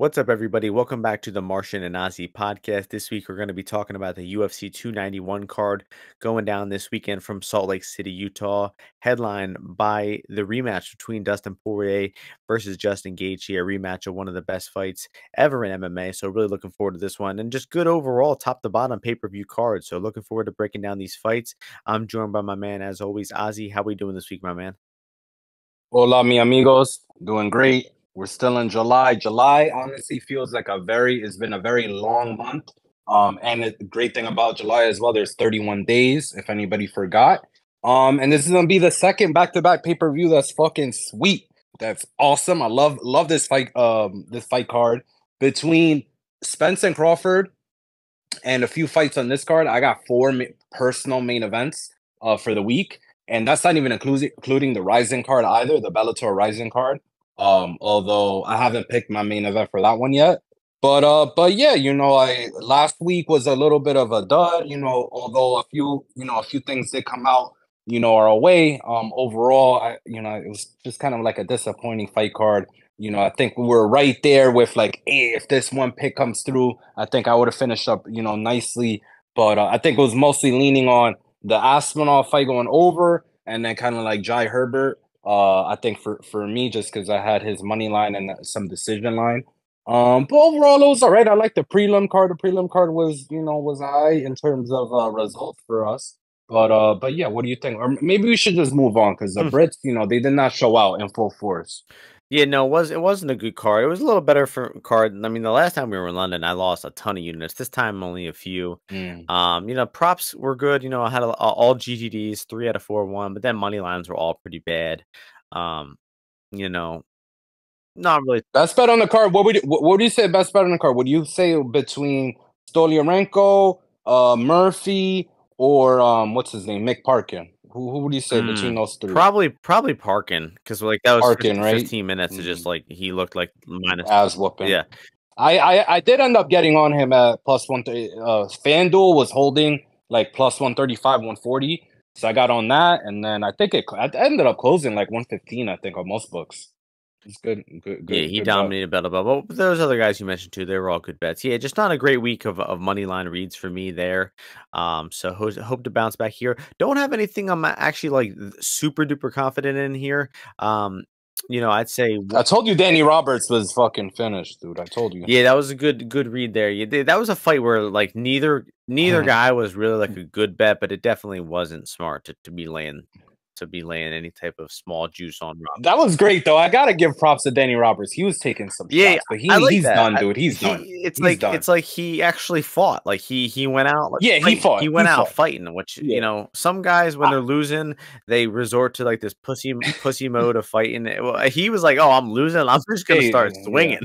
What's up, everybody? Welcome back to the Martian and Ozzy podcast. This week, we're going to be talking about the UFC 291 card going down this weekend from Salt Lake City, Utah, headlined by the rematch between Dustin Poirier versus Justin Gaethje, a rematch of one of the best fights ever in MMA. So, really looking forward to this one, and just good overall, top to bottom pay-per-view card. So, looking forward to breaking down these fights. I'm joined by my man, as always, Ozzy. How we doing this week, my man? Hola, mi amigos. Doing great. We're still in July. July honestly feels like it's been a very long month. And the great thing about July as well, there's 31 days, if anybody forgot. And this is gonna be the second back-to-back pay-per-view that's fucking sweet. That's awesome. I love this fight card between Spence and Crawford and a few fights on this card. I got four personal main events for the week. And that's not even including the Rising card either, the Bellator Rising card. Although I haven't picked my main event for that one yet. But yeah, last week was a little bit of a dud, although a few things did come out, our way. Overall, it was just kind of like a disappointing fight card. I think we were right there with like, hey, if this one pick comes through, I think I would have finished up, nicely. But I think it was mostly leaning on the Aspinall fight going over, and then kind of like Jai Herbert. I think for me, just because I had his money line and some decision line. But overall, it was all right. I like the prelim card. The prelim card was high in terms of results for us. But yeah, what do you think? Or maybe we should just move on because the Brits, they did not show out in full force. Yeah, no, it wasn't a good card. It was a little better for card. I mean, the last time we were in London, I lost a ton of units. This time, only a few. Props were good. I had all GTDs, 3 out of 4 won, but then money lines were all pretty bad. You know, not really. Best bet on the card. What would you say? Best bet on the card? Would you say between Stoliarenko, Murphy, or what's his name, Mick Parkin? Who would you say between those three? Probably Parkin, because like that was Parkin, 15 minutes to just like he looked like minus ass whooping. Yeah. I did end up getting on him at plus 130. FanDuel was holding like plus 135, 140. So I got on that, and then I think I ended up closing like 115, I think, on most books. It's good. Yeah, he dominated Bella. But those other guys you mentioned too, they were all good bets. Yeah, just not a great week of money line reads for me there. So hope to bounce back here. Don't have anything I'm actually like super duper confident in here. I'd say I told you Danny Roberts was fucking finished, dude. I told you. Yeah, that was a good read there. Yeah, that was a fight where like neither guy was really like a good bet, but it definitely wasn't smart to be laying any type of small juice on Roberts. That was great though. I gotta give props to Danny Roberts. He was taking some shots, but he's done, dude. He's done. It's like he actually fought. Like he went out. Like, he fought. He went out fighting. Which some guys when they're losing, they resort to like this pussy mode of fighting. He was like, "Oh, I'm losing. I'm just gonna start swinging."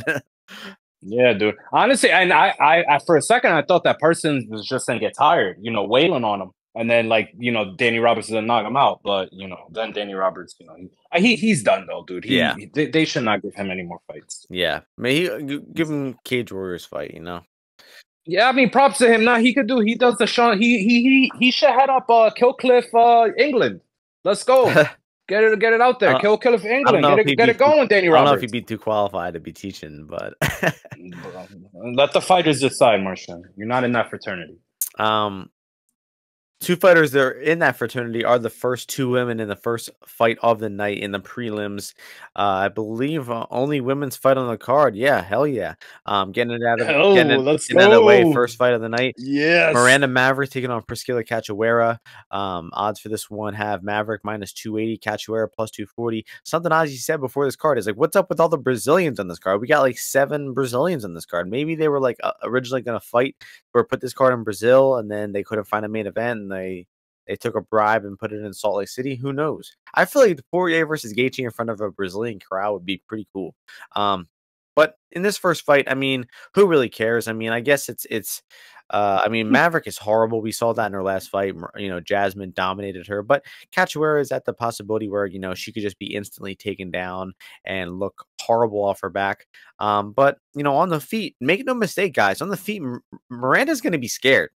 Yeah, dude. Honestly, and I for a second I thought that person was just gonna get tired, wailing on him. And then, like, Danny Roberts didn't knock him out, but then Danny Roberts, he's done though, dude. They should not give him any more fights. Yeah, I mean, give him Cage Warriors fight, Yeah, I mean, props to him. Now he does the Sean. He should head up Killcliff, England. Let's go. Get it out there. Killcliff, England. Get it going, Danny Roberts. I don't know if he'd be too qualified to be teaching, but let the fighters decide, Martian. You're not in that fraternity. Two fighters that are in that fraternity are the first two women in the first fight of the night in the prelims. I believe only women's fight on the card. Yeah, hell yeah. Getting it out of the way. First fight of the night. Yes. Miranda Maverick taking on Priscilla-Cachoeira. Odds for this one have Maverick minus 280, Cachoeira plus 240. Something Ozzy said before this card is like, what's up with all the Brazilians on this card? We got like 7 Brazilians on this card. Maybe they were like originally going to fight or put this card in Brazil, and then they couldn't find a main event, and they took a bribe and put it in Salt Lake City. Who knows? I feel like the Poirier versus Gaethje in front of a Brazilian crowd would be pretty cool. But in this first fight, I mean, who really cares? I mean, I guess I mean, Maverick is horrible. We saw that in her last fight. Jasmine dominated her, but Cachoeira is at the possibility where, she could just be instantly taken down and look horrible off her back. But, on the feet, make no mistake, guys, on the feet, Miranda's going to be scared.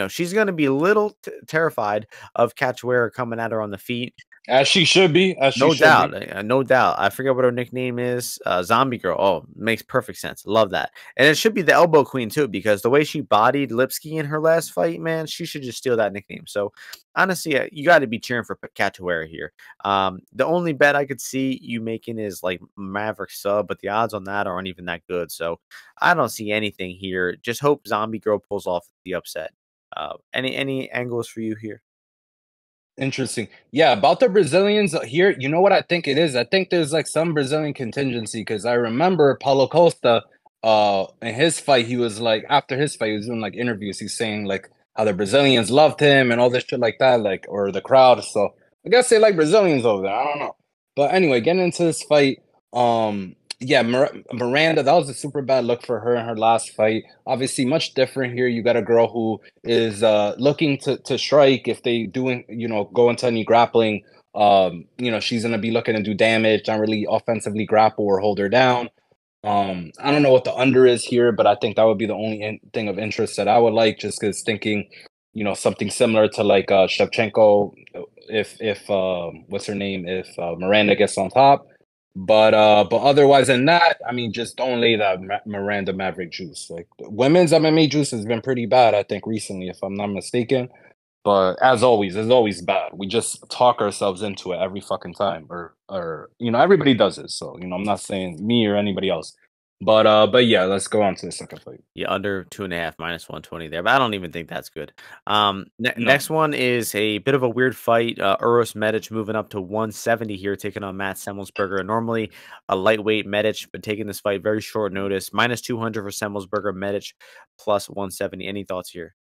she's going to be a little terrified of Cachoeira coming at her on the feet. As she should be. No doubt, no doubt. I forget what her nickname is. Zombie Girl. Oh, makes perfect sense. Love that. And it should be the Elbow Queen too, because the way she bodied Lipski in her last fight, man, she should just steal that nickname. So honestly, you got to be cheering for Cachoeira here. The only bet I could see you making is like Maverick sub, but the odds on that aren't even that good. So I don't see anything here. Just hope Zombie Girl pulls off the upset. Any angles for you here? Interesting. Yeah, about the Brazilians here, you know what I think it is? I think there's like some Brazilian contingency because I remember Paulo Costa, in his fight, he was like, after his fight, he was doing like interviews. He's saying like how the Brazilians loved him and all this shit like that, like, or the crowd. So I guess they like Brazilians over there. I don't know. But anyway, getting into this fight, yeah, Miranda, that was a super bad look for her in her last fight. Obviously, much different here. You got a girl who is looking to strike. If they doing, go into any grappling, she's gonna be looking to do damage, not really offensively grapple or hold her down. I don't know what the under is here, but I think that would be the only thing of interest that I would like, just because thinking, something similar to like Shevchenko, if what's her name, if Miranda gets on top. But otherwise than that, I mean, just don't lay that Miranda Maverick juice. Like women's MMA juice has been pretty bad, I think, recently, if I'm not mistaken. But as always, it's always bad. We just talk ourselves into it every fucking time, or everybody does it. So I'm not saying me or anybody else. But yeah, let's go on to the second fight. Yeah, under 2.5 minus 120 there, but I don't even think that's good. No. Next one is a bit of a weird fight. Uros Medic moving up to 170 here, taking on Matt Semelsberger. Normally a lightweight Medic, but taking this fight very short notice. Minus 200 for Semelsberger, Medic plus 170. Any thoughts here?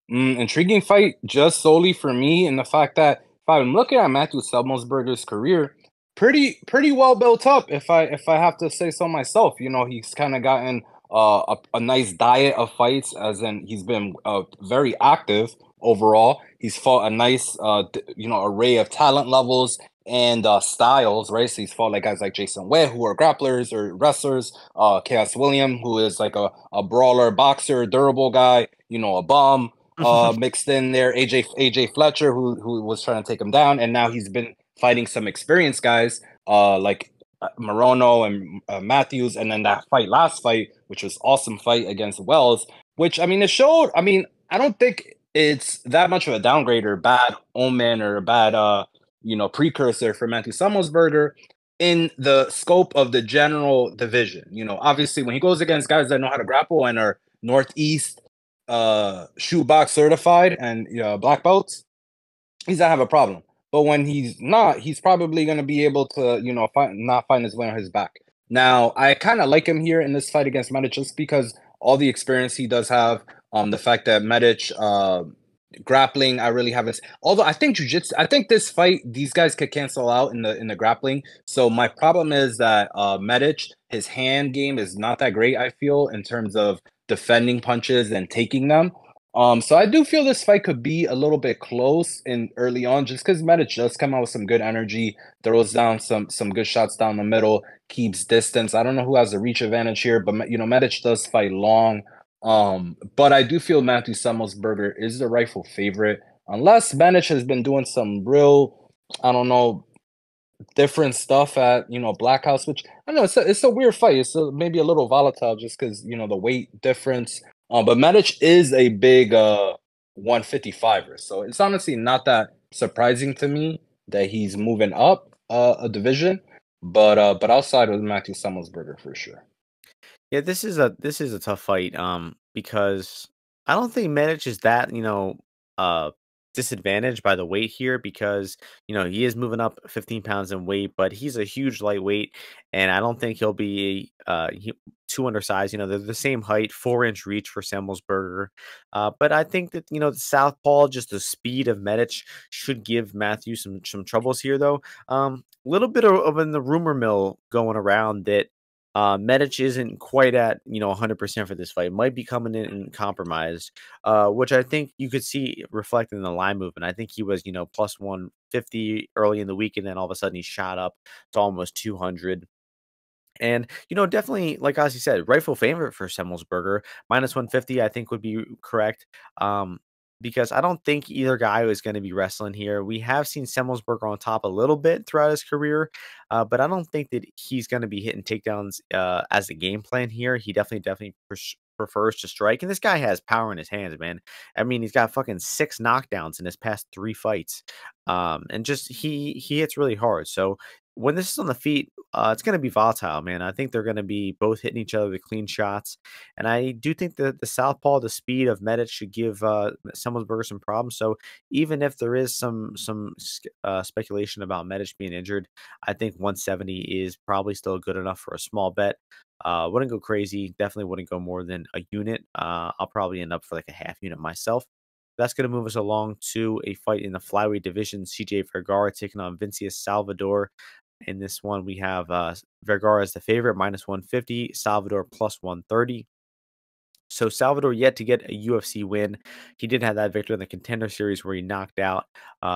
Intriguing fight just solely for me, and the fact that if I'm looking at Matthew Semelsberger's career, pretty well built up. If I have to say so myself, he's kind of gotten a nice diet of fights, as in he's been very active overall. He's fought a nice array of talent levels and styles, right? So he's fought like guys like Jason Witt, who are grapplers or wrestlers, Chaos William, who is like a brawler, boxer, durable guy, a bum. Mixed in there, AJ Fletcher, who was trying to take him down, and now he's been fighting some experienced guys, like Morono and Matthews, and then that last fight, which was awesome fight against Wells, which I mean, it showed. I mean, I don't think it's that much of a downgrade or bad omen or a bad precursor for Matthew Semelsberger in the scope of the general division. Obviously when he goes against guys that know how to grapple and are Northeast shootbox certified and black belts, he's gonna have a problem. But when he's not, he's probably gonna be able to not find his way on his back. Now I kind of like him here in this fight against Medic, just because all the experience he does have. The fact that Medic grappling, I really haven't. Although I think jiu-jitsu, I think this fight, these guys could cancel out in the grappling. So my problem is that Medic, his hand game is not that great, I feel, in terms of defending punches and taking them. So I do feel this fight could be a little bit close in early on, just because Medic does come out with some good energy, throws down some good shots down the middle, keeps distance. I don't know who has the reach advantage here, but Medic does fight long. But I do feel Matthew Semelsberger is the rightful favorite, unless Medic has been doing some real, I don't know, different stuff at Black House, which I don't know, it's a weird fight. It's maybe a little volatile just because the weight difference. But Medic is a big 155er, so it's honestly not that surprising to me that he's moving up a division. But outside of Matthew Semelsberger for sure. Yeah, this is a tough fight, because I don't think Medic is that, disadvantaged by the weight here, because, he is moving up 15 pounds in weight, but he's a huge lightweight, and I don't think he'll be too undersized. They're the same height, 4-inch reach for Semelsberger. But I think that, the southpaw, just the speed of Medic should give Matthew some troubles here, though. A little bit of in the rumor mill going around that Medic isn't quite at 100% for this fight. Might be coming in compromised, which I think you could see reflected in the line movement. I think he was plus 150 early in the week, and then all of a sudden he shot up to almost 200. And, definitely, like Ozzy said, rightful favorite for Semelsberger. -150, I think, would be correct. Because I don't think either guy is going to be wrestling here. We have seen Semelsberger on top a little bit throughout his career, but I don't think that he's going to be hitting takedowns as a game plan here. He definitely prefers to strike. And this guy has power in his hands, man. I mean, he's got fucking 6 knockdowns in his past 3 fights. And just he hits really hard. So when this is on the feet, it's going to be volatile, man. I think they're going to be both hitting each other with clean shots. And I do think that the southpaw, the speed of Medic should give Semelsberger some problems. So even if there is some speculation about Medic being injured, I think 170 is probably still good enough for a small bet. Wouldn't go crazy. Definitely wouldn't go more than a unit. I'll probably end up for like a half unit myself. That's going to move us along to a fight in the flyweight division. CJ Vergara taking on Salvador. In this one, we have Vergara as the favorite, -150, Salvador +130. So Salvador yet to get a UFC win. He did have that victory in the Contender Series where he knocked out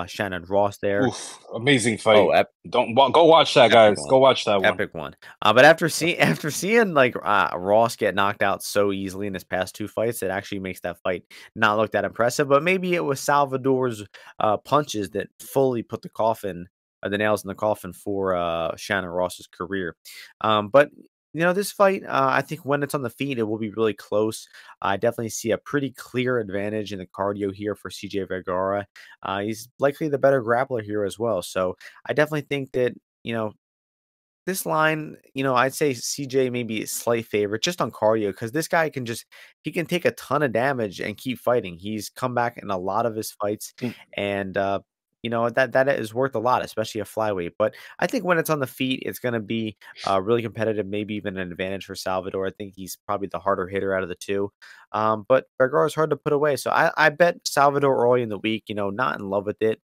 Shannon Ross there. Oof, amazing Oh, fight. Don't go watch that, guys. Go watch that one. Epic one. But after seeing like Ross get knocked out so easily in his past 2 fights, it actually makes that fight not look that impressive. But maybe it was Salvador's punches that fully put the nails in the coffin for Shannon Ross's career. But this fight, I think when it's on the feet, it will be really close. I definitely see a pretty clear advantage in the cardio here for CJ Vergara. He's likely the better grappler here as well. So I definitely think that, this line, I'd say CJ may be a slight favorite just on cardio because this guy he can take a ton of damage and keep fighting. He's come back in a lot of his fights, and that is worth a lot, especially a flyweight. But I think when it's on the feet, it's going to be really competitive, maybe even an advantage for Salvador. I think he's probably the harder hitter out of the two. But Vergara is hard to put away, so I bet Salvador early in the week. Not in love with it.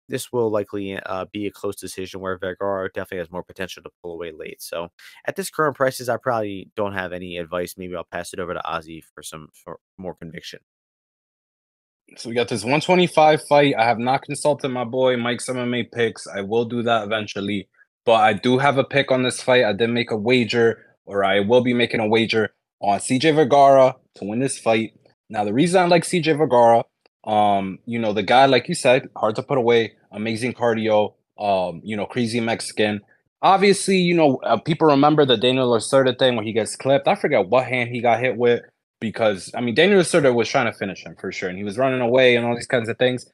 This will likely be a close decision where Vergara definitely has more potential to pull away late. So at this current prices, I probably don't have any advice. Maybe I'll pass it over to Ozzy for more conviction. So we got this 125 fight. I have not consulted my boy Mike's MMA picks. I will do that eventually. But I do have a pick on this fight. I did make a wager, or I will be making a wager on CJ Vergara to win this fight. Now, the reason I like CJ Vergara, the guy, like you said, hard to put away, amazing cardio, crazy Mexican. Obviously, people remember the Daniel Lacerda thing when he gets clipped. I forget what hand he got hit with. Because, Daniel Lacerda was trying to finish him for sure. And he was running away and all these kinds of things.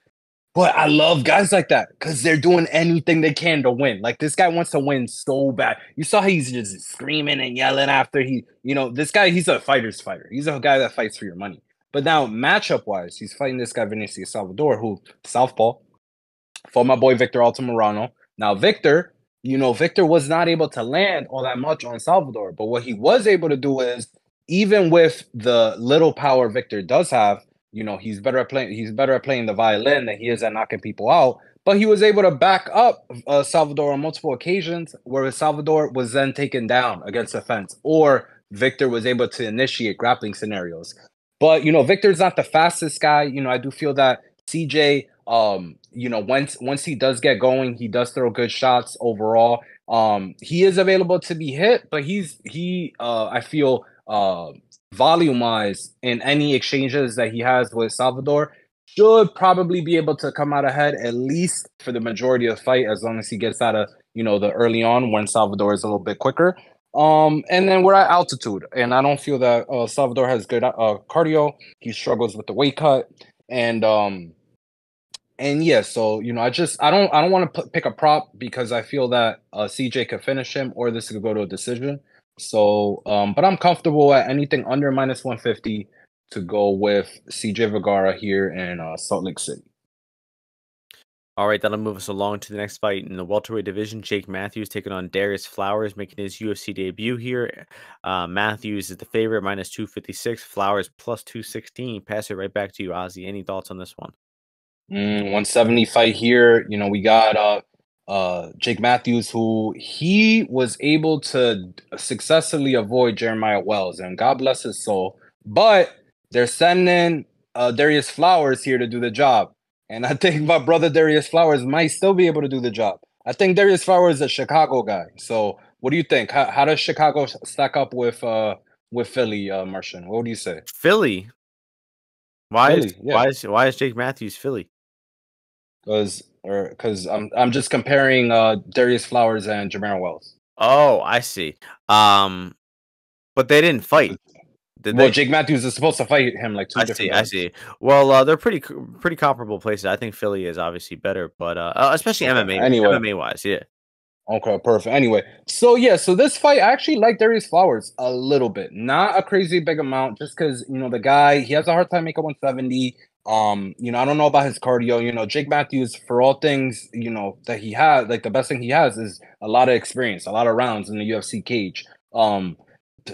But I love guys like that because they're doing anything they can to win. Like, this guy wants to win so bad. You saw he's just screaming and yelling after this guy, he's a fighter's fighter. He's a guy that fights for your money. But now, matchup-wise, he's fighting this guy, Salvador, who, southpaw, fought my boy Victor Altamirano. Now, Victor was not able to land all that much on Salvador. But what he was able to do is, even with the little power Victor does have, he's better at playing the violin than he is at knocking people out. But he was able to back up Salvador on multiple occasions, where Salvador was then taken down against the fence, or Victor was able to initiate grappling scenarios. But Victor's not the fastest guy. I do feel that CJ, once he does get going, he does throw good shots overall. He is available to be hit, but I feel volume-wise in any exchanges that he has with Salvador should probably be able to come out ahead at least for the majority of the fight, as long as he gets out of the early on when Salvador is a little bit quicker. And then we're at altitude, and I don't feel that Salvador has good cardio. He struggles with the weight cut, and yeah, so I don't want to pick a prop because I feel that CJ could finish him, or this could go to a decision. So, but I'm comfortable at anything under -150 to go with CJ Vergara here in Salt Lake City. All right, that'll move us along to the next fight in the welterweight division. Jake Matthews taking on Darius Flowers, making his UFC debut here. Matthews is the favorite, -256. Flowers +216. Pass it right back to you, Ozzy. Any thoughts on this one? 170 fight here. We got Jake Matthews, who he was able to successfully avoid Jeremiah Wells, and God bless his soul. But they're sending Darius Flowers here to do the job. And I think my brother Darius Flowers might still be able to do the job. I think Darius Flowers is a Chicago guy. So What do you think? How does Chicago stack up with Philly, Martian? What do you say? Philly. Why is Philly, yeah. why is Jake Matthews Philly? Because I'm just comparing Darius Flowers and Jamar Wells. Oh, I see. But they didn't fight, did Well, they? Jake Matthews is supposed to fight him like two I different see, I times. see. Well, they're pretty comparable places. I think Philly is obviously better, but especially Okay. Anyway, MMA wise, yeah. okay, perfect. Anyway, so yeah, so this fight I actually like Darius Flowers a little bit, not a crazy big amount, just because the guy he has a hard time making 170. I don't know about his cardio. Jake Matthews, for all things that he has, like the best thing he has is a lot of experience, a lot of rounds in the UFC cage.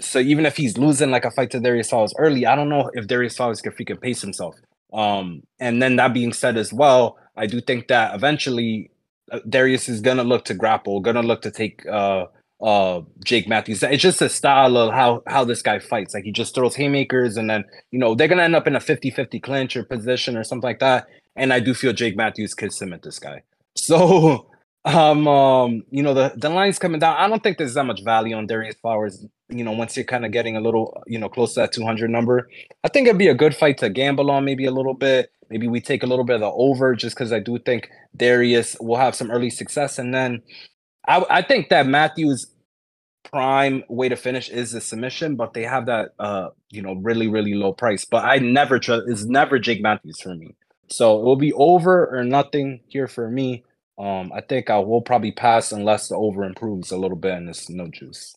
So even if he's losing like a fight to Darius Flowers early, I don't know if Darius Flowers can freaking pace himself. And then that being said as well, I do think that eventually Darius is gonna look to grapple, gonna look to take Jake Matthews. It's just a style of how this guy fights. Like he just throws haymakers and then they're gonna end up in a 50-50 clinch or position or something like that. And I do feel Jake Matthews could submit this guy. So the line's coming down. I don't think there's that much value on Darius Flowers. Once you're kind of getting a little, close to that 200 number, I think it'd be a good fight to gamble on maybe a little bit. Maybe we take a little bit of the over just because I do think Darius will have some early success. And then I think that Matthews' prime way to finish is the submission, but they have that, really, really low price. But I never trust, it's never Jake Matthews for me. So it will be over or nothing here for me. I think I will probably pass unless the over improves a little bit and it's no juice.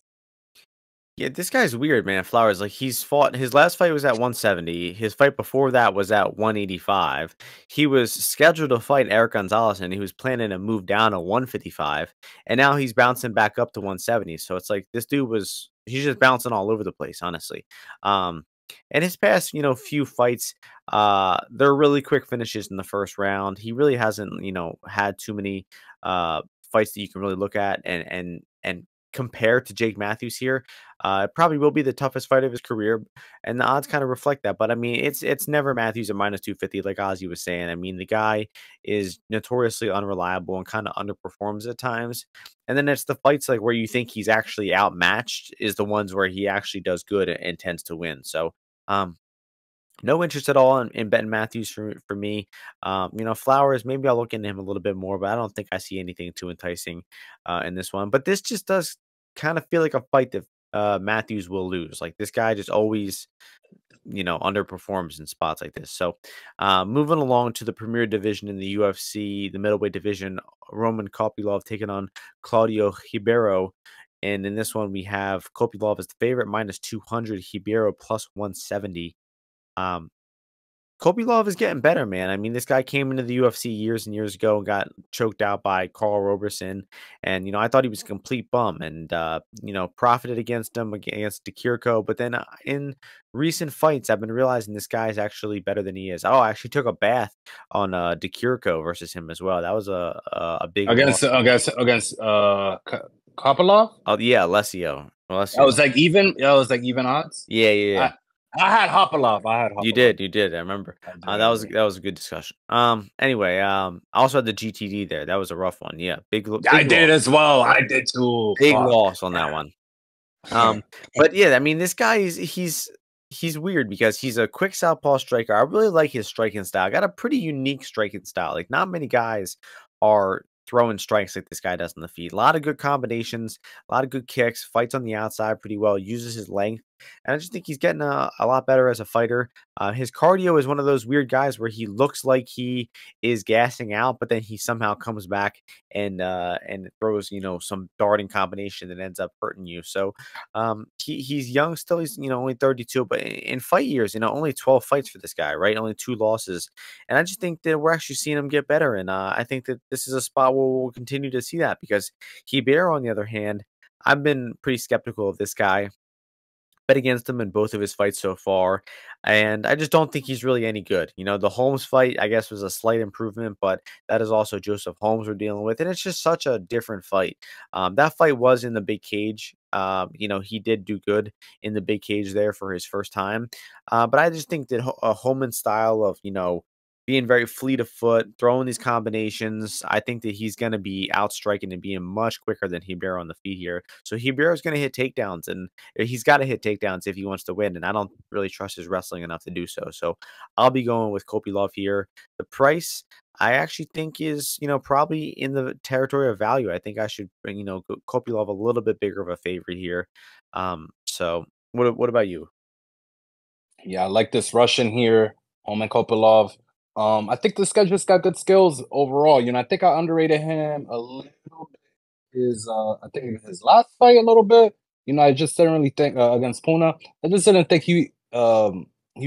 Yeah, this guy's weird, man. Flowers, like he's fought his last fight was at 170. His fight before that was at 185. He was scheduled to fight Eric Gonzalez and he was planning to move down to 155. And now he's bouncing back up to 170. So it's like this dude he's just bouncing all over the place, honestly. And his past, few fights, they're really quick finishes in the first round. He really hasn't, had too many fights that you can really look at and compare to Jake Matthews here. It probably will be the toughest fight of his career, and the odds kind of reflect that. But I mean, it's never Matthews at minus 250, like Ozzy was saying. I mean, the guy is notoriously unreliable and kind of underperforms at times. And then it's the fights like where you think he's actually outmatched is the ones where he actually does good and tends to win. So, no interest at all in betting Matthews for me. Flowers, maybe I'll look into him a little bit more, but I don't think I see anything too enticing in this one. But this just does kind of feel like a fight that Matthews will lose. Like this guy just always, underperforms in spots like this. So moving along to the premier division in the UFC, the middleweight division, Roman Kopylov taking on Claudio-Ribeiro. And in this one, we have Kopylov as the favorite, minus 200, Ribeiro plus 170. Um, Kopylov is getting better, man. I mean, this guy came into the UFC years and years ago and got choked out by Carl Roberson. And, I thought he was a complete bum and, profited against him against Dikirko. But then in recent fights, I've been realizing this guy is actually better than he is. Oh, I actually took a bath on Dikirko versus him as well. That was a big loss. Against Kopylov. Oh, yeah, Alessio. I was like even. Yeah, it was like even odds. Yeah, yeah, yeah. I had Kopylov. You did. I remember. That was a good discussion. Anyway, I also had the GTD there. That was a rough one. Yeah, big I did as well. I did too. Big loss on that one. But yeah, I mean, this guy he's weird because he's a quick southpaw striker. I really like his striking style. Got a pretty unique striking style. Like not many guys are throwing strikes like this guy does on the feet. A lot of good combinations, a lot of good kicks, fights on the outside pretty well, uses his length. And I just think he's getting a lot better as a fighter. His cardio is one of those weird guys where he looks like he is gassing out, but then he somehow comes back and throws, some darting combination that ends up hurting you. So he's young still. He's, only 32, but in fight years, only 12 fights for this guy, right? Only 2 losses. And I just think that we're actually seeing him get better. And I think that this is a spot where we'll continue to see that because Ribeiro, on the other hand, I've been pretty skeptical of this guy. Bet against him in both of his fights so far, and I just don't think he's really any good. The Holmes fight, I guess, was a slight improvement, but that is also Joseph Holmes we're dealing with, and it's just such a different fight. That fight was in the big cage. He did do good in the big cage there for his first time, but I just think that a Holman style of, being very fleet of foot, throwing these combinations. I think that he's going to be outstriking and being much quicker than Ribeiro on the feet here. So Ribeiro's going to hit takedowns, and he's got to hit takedowns if he wants to win. And I don't really trust his wrestling enough to do so. So I'll be going with Kopylov here. The price, I actually think is, probably in the territory of value. I think I should bring, Kopylov a little bit bigger of a favorite here. So what about you? Yeah, I like this Russian here, Roman Kopylov. I think this guy just got good skills overall. I think I underrated him a little bit. I think his last fight a little bit. I just didn't really think against Puna. I just didn't think he was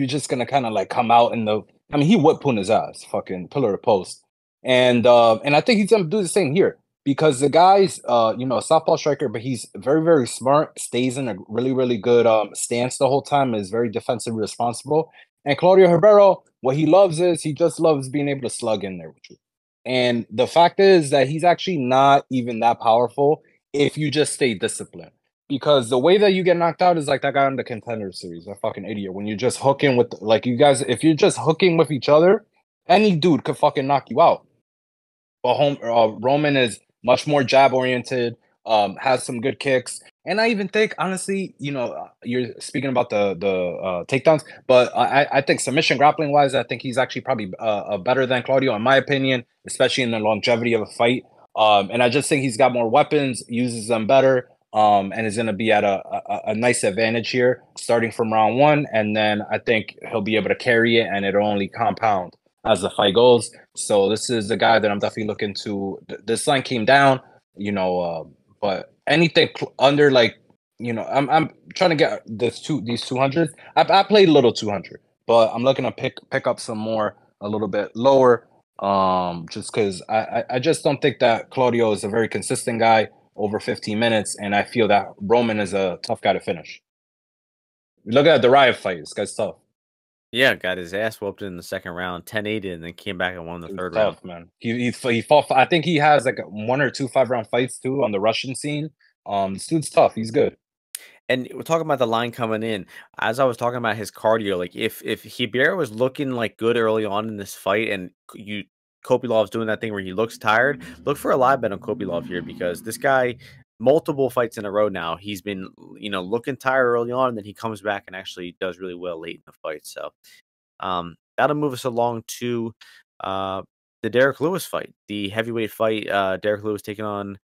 just gonna kind of like come out in the. I mean, he whipped Puna's ass, fucking pillar to post, and I think he's gonna do the same here because the guy's a southpaw striker, but he's very very smart. Stays in a really really good stance the whole time. Is very defensively responsible. And Claudio Ribeiro, what he loves is he just loves being able to slug in there with you. And the fact is that he's actually not even that powerful if you just stay disciplined. Because the way that you get knocked out is like that guy on the Contender Series, a fucking idiot. When you're just hooking with, like, you guys, if you're just hooking with each other, any dude could fucking knock you out. But Roman is much more jab oriented, has some good kicks. And I even think, honestly, you're speaking about the takedowns, but I think submission grappling wise, I think he's actually probably better than Claudio, in my opinion, especially in the longevity of a fight. And I just think he's got more weapons, uses them better, and is going to be at a nice advantage here, starting from round one. And then I think he'll be able to carry it, and it'll only compound as the fight goes. So this is the guy that I'm definitely looking to. This line came down, but anything under I'm trying to get these 200s. I played a little 200, but I'm looking to pick up some more a little bit lower. Just because I just don't think that Claudio is a very consistent guy over 15 minutes, and I feel that Roman is a tough guy to finish. Look at the Riot fight. This guy's tough. Yeah, got his ass whooped in the second round, 10-8, and then came back and won the third round. Man. He fought. I think he has like 1 or 2 5-round fights too on the Russian scene. This dude's tough. He's good. And we're talking about the line coming in. As I was talking about his cardio, like if Ribeiro was looking like good early on in this fight, and Kopylov's doing that thing where he looks tired, look for a live bet on Kopylov here because this guy, multiple fights in a row now, he's been looking tired early on, and then he comes back and actually does really well late in the fight. So that'll move us along to the Derek Lewis fight, the heavyweight fight. Derek Lewis taking on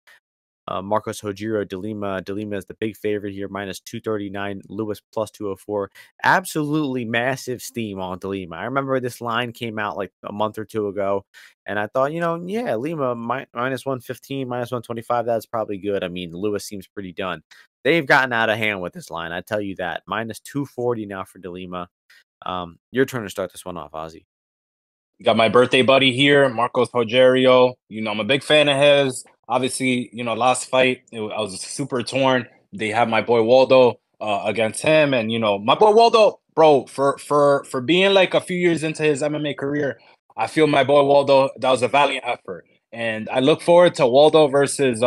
Marcos Rogerio de Lima. De Lima is the big favorite here, minus 239. Lewis plus 204. Absolutely massive steam on De Lima. I remember this line came out like a month or two ago, and I thought, yeah, Lima minus 115, minus 125. That's probably good. I mean, Lewis seems pretty done. They've gotten out of hand with this line. I tell you that. Minus 240 now for De Lima. Your turn to start this one off, Ozzy. Got my birthday buddy here, Marcos Rogerio. I'm a big fan of his. Obviously, last fight, I was super torn. They have my boy Waldo against him. And, my boy Waldo, bro, for being like a few years into his MMA career, I feel my boy Waldo, that was a valiant effort. And I look forward to Waldo versus,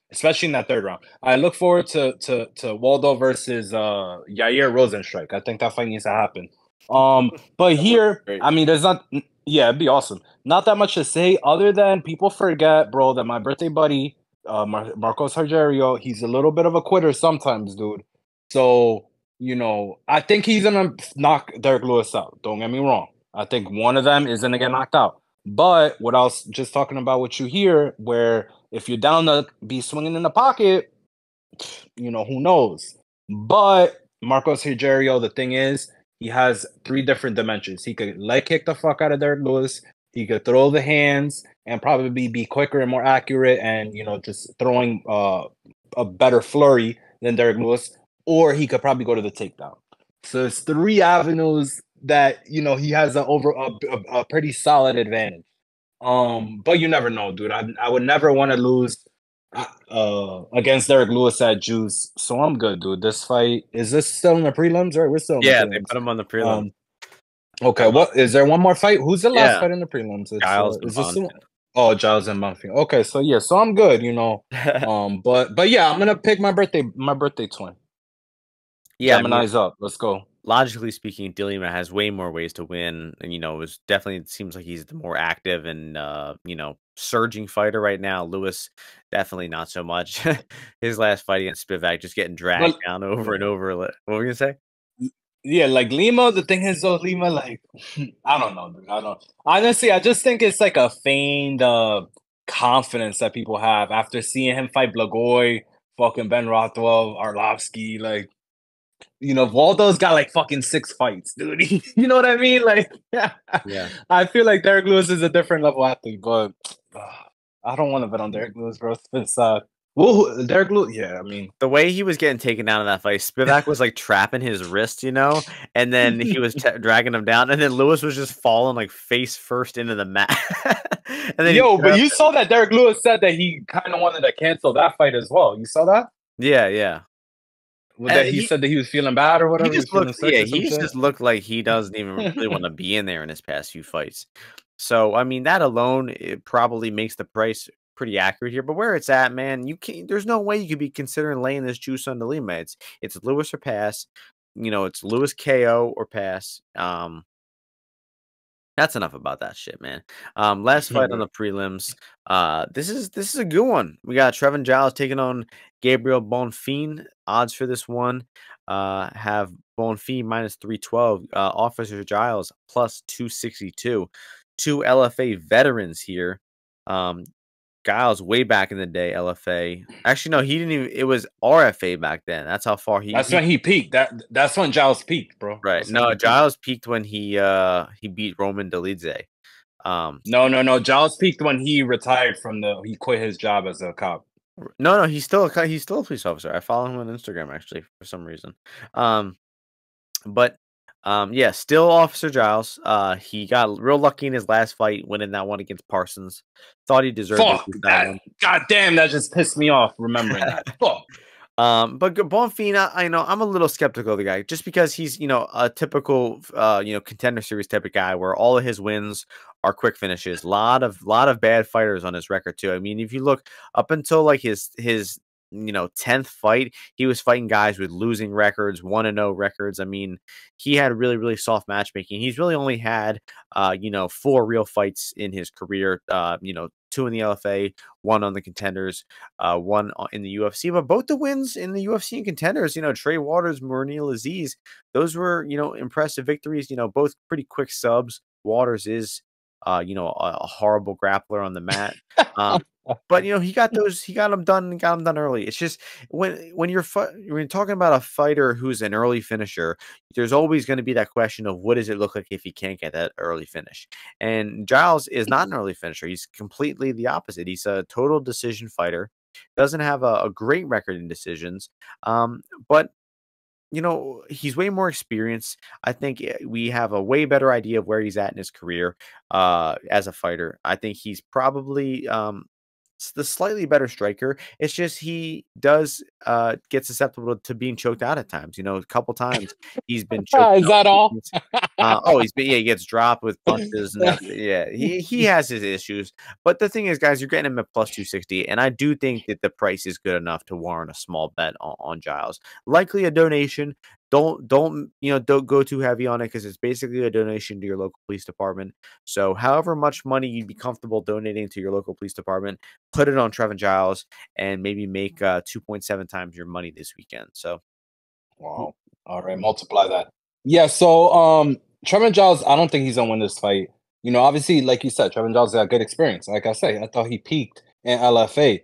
especially in that third round, I look forward to Waldo versus Yair Rozenstruik. I think that fight needs to happen. But here, I mean, there's not... Yeah, it'd be awesome. Not that much to say other than people forget, bro, that my birthday buddy, Marcos Rogerio, he's a little bit of a quitter sometimes, dude. So, I think he's going to knock Derek Lewis out. Don't get me wrong. I think one of them is going to get knocked out. But what I was just talking about with you here, where if you're down to be swinging in the pocket, who knows? But Marcos Rogerio, the thing is, he has 3 different dimensions. He could leg kick the fuck out of Derek Lewis. He could throw the hands and probably be quicker and more accurate and, just throwing a better flurry than Derek Lewis. Or he could probably go to the takedown. So it's 3 avenues that, he has a pretty solid advantage. But you never know, dude. I would never want to lose against Derek Lewis at Juice. So I'm good, dude. This fight, is this still in the prelims? Right, we're still in the prelims. They put him on the prelims. Okay, what is there one more fight? Who's the last fight in the prelims? Giles-Bonfim. Oh, Giles-Bonfim. Okay, so yeah, so I'm good, but yeah, I'm gonna pick my birthday twin. Yeah, Gemini's up. Let's go. logically speaking, Dilima has way more ways to win, and it seems like he's the more active and surging fighter right now. Lewis definitely not so much. His last fight against Spivak just getting dragged But down over and yeah. over. What were you gonna say? Yeah, like Lima, the thing is though, Lima, like I don't know, dude. I don't honestly I just think it's like a feigned confidence that people have after seeing him fight Blagoy, fucking Ben Rothwell, Arlovsky, like Waldo's got like fucking 6 fights, dude. You know what I mean? Like, yeah. Yeah. I feel like Derek Lewis is a different level athlete, but I don't want to bet on Derek Lewis, bro. It's well, Derek Lewis, yeah, I mean, The way he was getting taken down in that fight, Spivak was like trapping his wrist, and then he was dragging him down, and then Lewis was just falling like face first into the mat. And then yo, but you saw that Derek Lewis said that he kind of wanted to cancel that fight as well. You saw that? yeah. That he said that he was feeling bad or He whatever. just He was looked, feeling sick or some he shit. just looked like he doesn't even really want to be in there in his past few fights. So, I mean, that alone, it probably makes the price pretty accurate here. But where it's at, man, you can't. There's no way you could be considering laying this juice on the Lima. It's Lewis or pass. It's Lewis KO or pass. That's enough about that shit, man. Last fight on the prelims. This is a good one. We got Trevin Giles taking on Gaethje-Bonfim. Odds for this one have Bonfim minus 312. Officer Giles plus 262. Two LFA veterans here. Giles way back in the day, LFA. Actually, no, he didn't even. It was RFA back then. That's how far That's when he peaked. That's when Giles peaked, bro. right. No, Giles peaked when he beat Roman Dolidze. No. Giles peaked when he retired from he quit his job as a cop. No, he's still a police officer. I follow him on Instagram actually for some reason. Yeah, still Officer Giles. He got real lucky in his last fight, winning that one against Parsons. Thought he deserved Fuck that one. God damn, that just pissed me off remembering that. Fuck. But Bonfim, I know I'm a little skeptical of the guy just because he's a typical contender series type of guy where all of his wins are quick finishes. Lot of bad fighters on his record too. I mean, if you look up until like his 10th fight, he was fighting guys with losing records, 1-0 records. I mean, he had really, really soft matchmaking. He's really only had 4 real fights in his career. 2 in the LFA, 1 on the contenders, 1 in the UFC. But both the wins in the UFC and contenders, Trey Waters, Murnil Aziz, those were, impressive victories, both pretty quick subs. Waters is, a horrible grappler on the mat. But he got them done early. It's just when you're talking about a fighter who's an early finisher, there's always going to be that question of what does it look like if he can't get that early finish. And Giles is not an early finisher. He's completely the opposite. He's a total decision fighter. Doesn't have a great record in decisions. But he's way more experienced. I think we have a way better idea of where he's at in his career as a fighter. I think he's probably the slightly better striker. It's just he does get susceptible to being choked out at times. A couple times he's been choked Is that all? he gets dropped with punches and he has his issues. But the thing is, guys, you're getting him at plus 260, and I do think that the price is good enough to warrant a small bet on Giles. Likely a donation. Don't go too heavy on it because it's basically a donation to your local police department. So however much money you'd be comfortable donating to your local police department, put it on Trevin Giles and maybe make 2.7 times your money this weekend. So wow. All right, multiply that. Yeah, so Trevin Giles, I don't think he's gonna win this fight. Obviously, like you said, Trevin Giles got good experience. Like I say, I thought he peaked in LFA.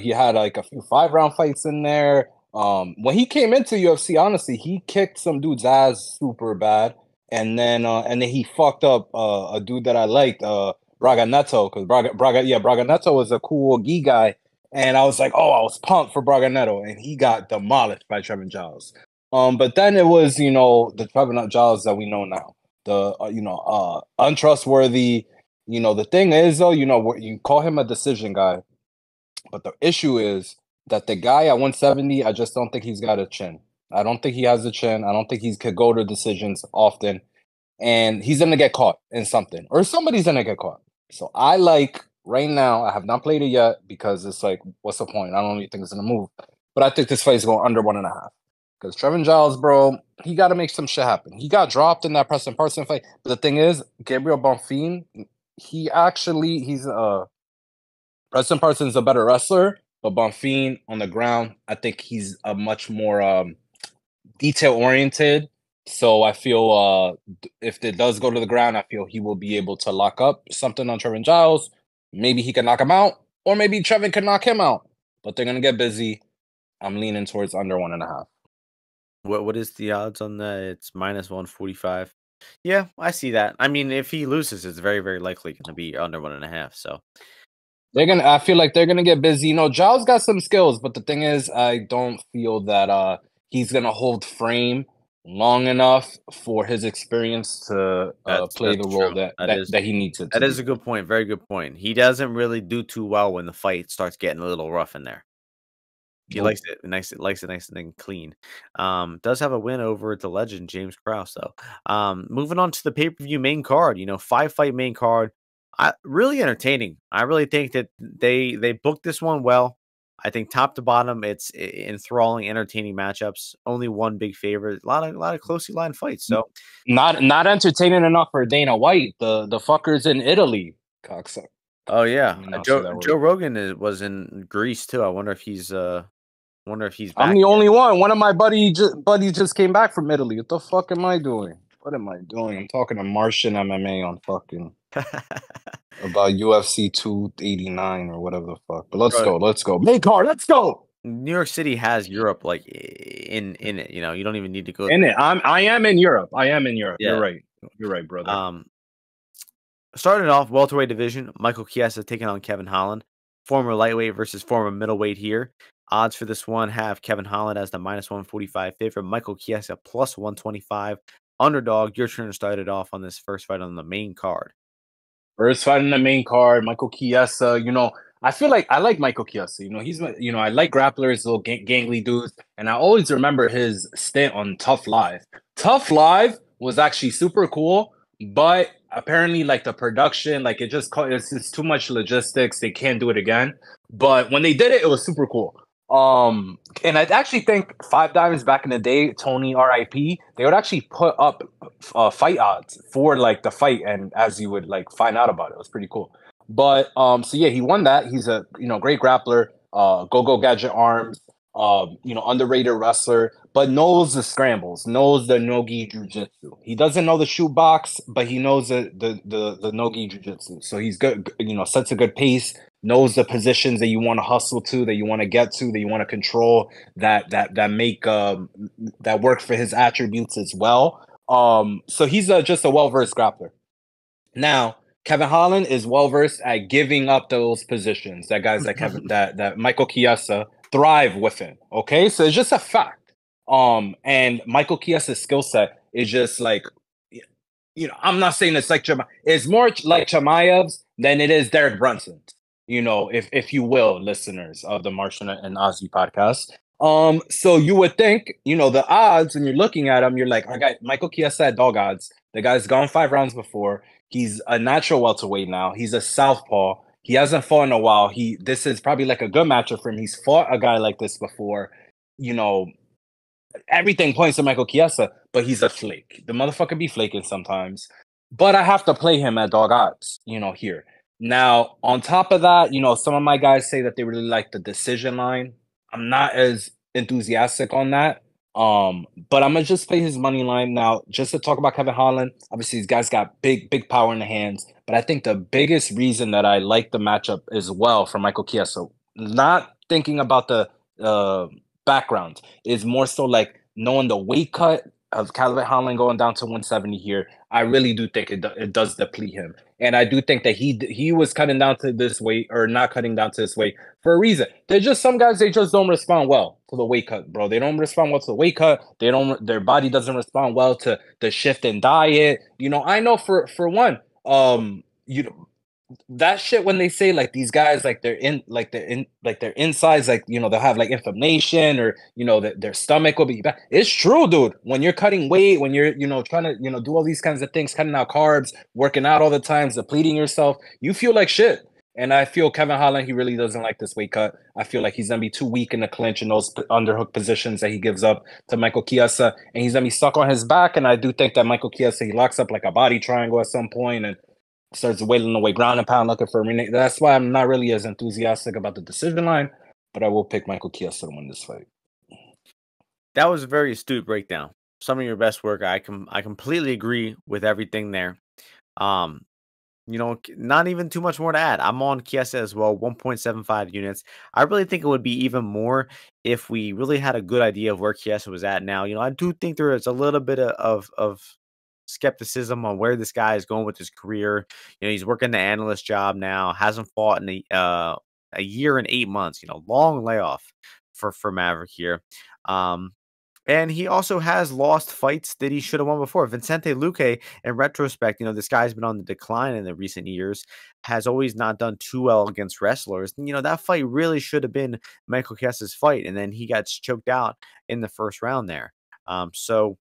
He had like a few 5-round fights in there. When he came into UFC, honestly, he kicked some dude's ass super bad, and then he fucked up a dude that I liked, Braga Neto, because Braga Neto was a cool gi guy, and I was like, oh, I was pumped for Braga Neto, and he got demolished by Trevin Giles. But then it was the Trevin Giles that we know now, the untrustworthy. The thing is though, you call him a decision guy, but the issue is that the guy at 170, I just don't think he's got a chin. I don't think he has a chin. I don't think he could go to decisions often. And he's going to get caught in something. Or somebody's going to get caught. So right now, I have not played it yet because it's like, what's the point? I don't really think it's going to move. But I think this fight is going under 1.5. Because Trevin Giles, bro, he got to make some shit happen. He got dropped in that Preston Person fight. But the thing is, Gabriel-Bonfim, he's Preston Parson's a better wrestler, but Bonfim on the ground, I think he's a much more detail-oriented. So I feel if it does go to the ground, I feel he will be able to lock up something on Trevin Giles. Maybe he can knock him out, or maybe Trevin can knock him out. But they're going to get busy. I'm leaning towards under 1.5. What is the odds on that? It's -145. Yeah, I see that. I mean, if he loses, it's very, very likely going to be under 1.5. So I feel like they're gonna get busy. You know, Giles got some skills, but the thing is, I don't feel that he's gonna hold frame long enough for his experience to play the role that he needs it to. That is a good point. Very good point. He doesn't really do too well when the fight starts getting a little rough in there. He likes it nice and clean. Does have a win over the legend James Krause though. Moving on to the pay-per-view main card, 5-fight main card. Really entertaining. I really think that they booked this one well. I think top to bottom, it's enthralling, entertaining matchups. Only one big favorite. A lot of closely lined fights. So not entertaining enough for Dana White. The fuckers in Italy, cocksucker. Oh yeah, Joe Rogan was in Greece too. I wonder if he's back. I'm the only one. One of my buddies just came back from Italy. What the fuck am I doing? What am I doing? I'm talking to Martian MMA on fucking about UFC 289 or whatever the fuck. But let's go. Main card, let's go. New York City has Europe like in it. You don't even need to go in it. I am in Europe. Yeah. You're right, brother. Starting off welterweight division, Michael Chiesa taking on Kevin Holland. Former lightweight versus former middleweight here. Odds for this one have Kevin Holland as the -145 favorite, Michael Chiesa +125 underdog. Your turn to start it off on this first fight on the main card. First fight on the main card, Michael Chiesa. I feel like I like Michael Chiesa. He's I like grapplers, little gangly dudes, and I always remember his stint on Tough Live. Tough Live was actually super cool, but apparently, like the production, like it's just too much logistics. They can't do it again. But when they did it, it was super cool. And I actually think Five Diamonds back in the day, Tony R.I.P., they would actually put up fight odds for like the fight, and as you would like find out about it, it was pretty cool. But so yeah, he won that. He's a great grappler, go gadget arms, underrated wrestler, but knows the scrambles, knows the no-gi jiu-jitsu. He doesn't know the shoot box, but he knows the no-gi jiu-jitsu. So he's good, sets a good pace, knows the positions that you want to hustle to, that you want to get to, that you want to control, that make that work for his attributes as well. So he's just a well-versed grappler. Now, Kevin Holland is well-versed at giving up those positions that guys like that Michael Chiesa thrive within. Okay, so it's just a fact. And Michael Chiesa's skill set is just like, I'm not saying it's like it's more like Chimaev's than it is Derek Brunson's. If you will, listeners of the Martian and Ozzy podcast. So you would think, the odds when you're looking at him, you're like, I got Michael Chiesa at dog odds. The guy's gone 5 rounds before. He's a natural welterweight now. He's a southpaw. He hasn't fought in a while. This is probably like a good matchup for him. He's fought a guy like this before. Everything points to Michael Chiesa, but he's a flake. The motherfucker be flaking sometimes. But I have to play him at dog odds, here. Now, on top of that, some of my guys say that they really like the decision line. I'm not as enthusiastic on that. But I'm gonna just play his money line now. Just to talk about Kevin Holland, obviously these guys got big power in the hands. But I think the biggest reason that I like the matchup as well for Michael Chiesa, not thinking about the background, is more so like knowing the weight cut of Kevin Holland going down to 170 here. I really do think it does deplete him. And I do think that he was cutting down to this weight, or not cutting down to this weight, for a reason. There's just some guys, they just don't respond well to the weight cut, bro. They don't respond well to the weight cut. Their body doesn't respond well to the shift in diet. I know for one, that shit when they say like these guys like their insides, like they'll have like inflammation, or their stomach will be bad. It's true, dude. When you're cutting weight, when you're trying to do all these kinds of things, cutting out carbs, working out all the time, depleting yourself, you feel like shit. And I feel Kevin Holland, he really doesn't like this weight cut. I feel like he's going to be too weak in the clinch in those underhook positions that he gives up to Michael Chiesa. And he's going to be stuck on his back. And I do think that Michael Chiesa, he locks up like a body triangle at some point and starts wailing away ground and pound looking for a renege. That's why I'm not really as enthusiastic about the decision line. But I will pick Michael Chiesa to win this fight. That was a very astute breakdown. Some of your best work. I completely agree with everything there. You know, not even too much more to add. I'm on Chiesa as well, 1.75 units. I really think it would be even more if we really had a good idea of where Chiesa was at now. You know, I do think there is a little bit of skepticism on where this guy is going with his career. You know, he's working the analyst job now, hasn't fought in a year and 8 months. You know, long layoff for Maverick here. And he also has lost fights that he should have won before. Vicente Luque, in retrospect, you know, this guy's been on the decline in the recent years, has always not done too well against wrestlers. And, you know, that fight really should have been Michael Chiesa's fight, and then he got choked out in the first round there. So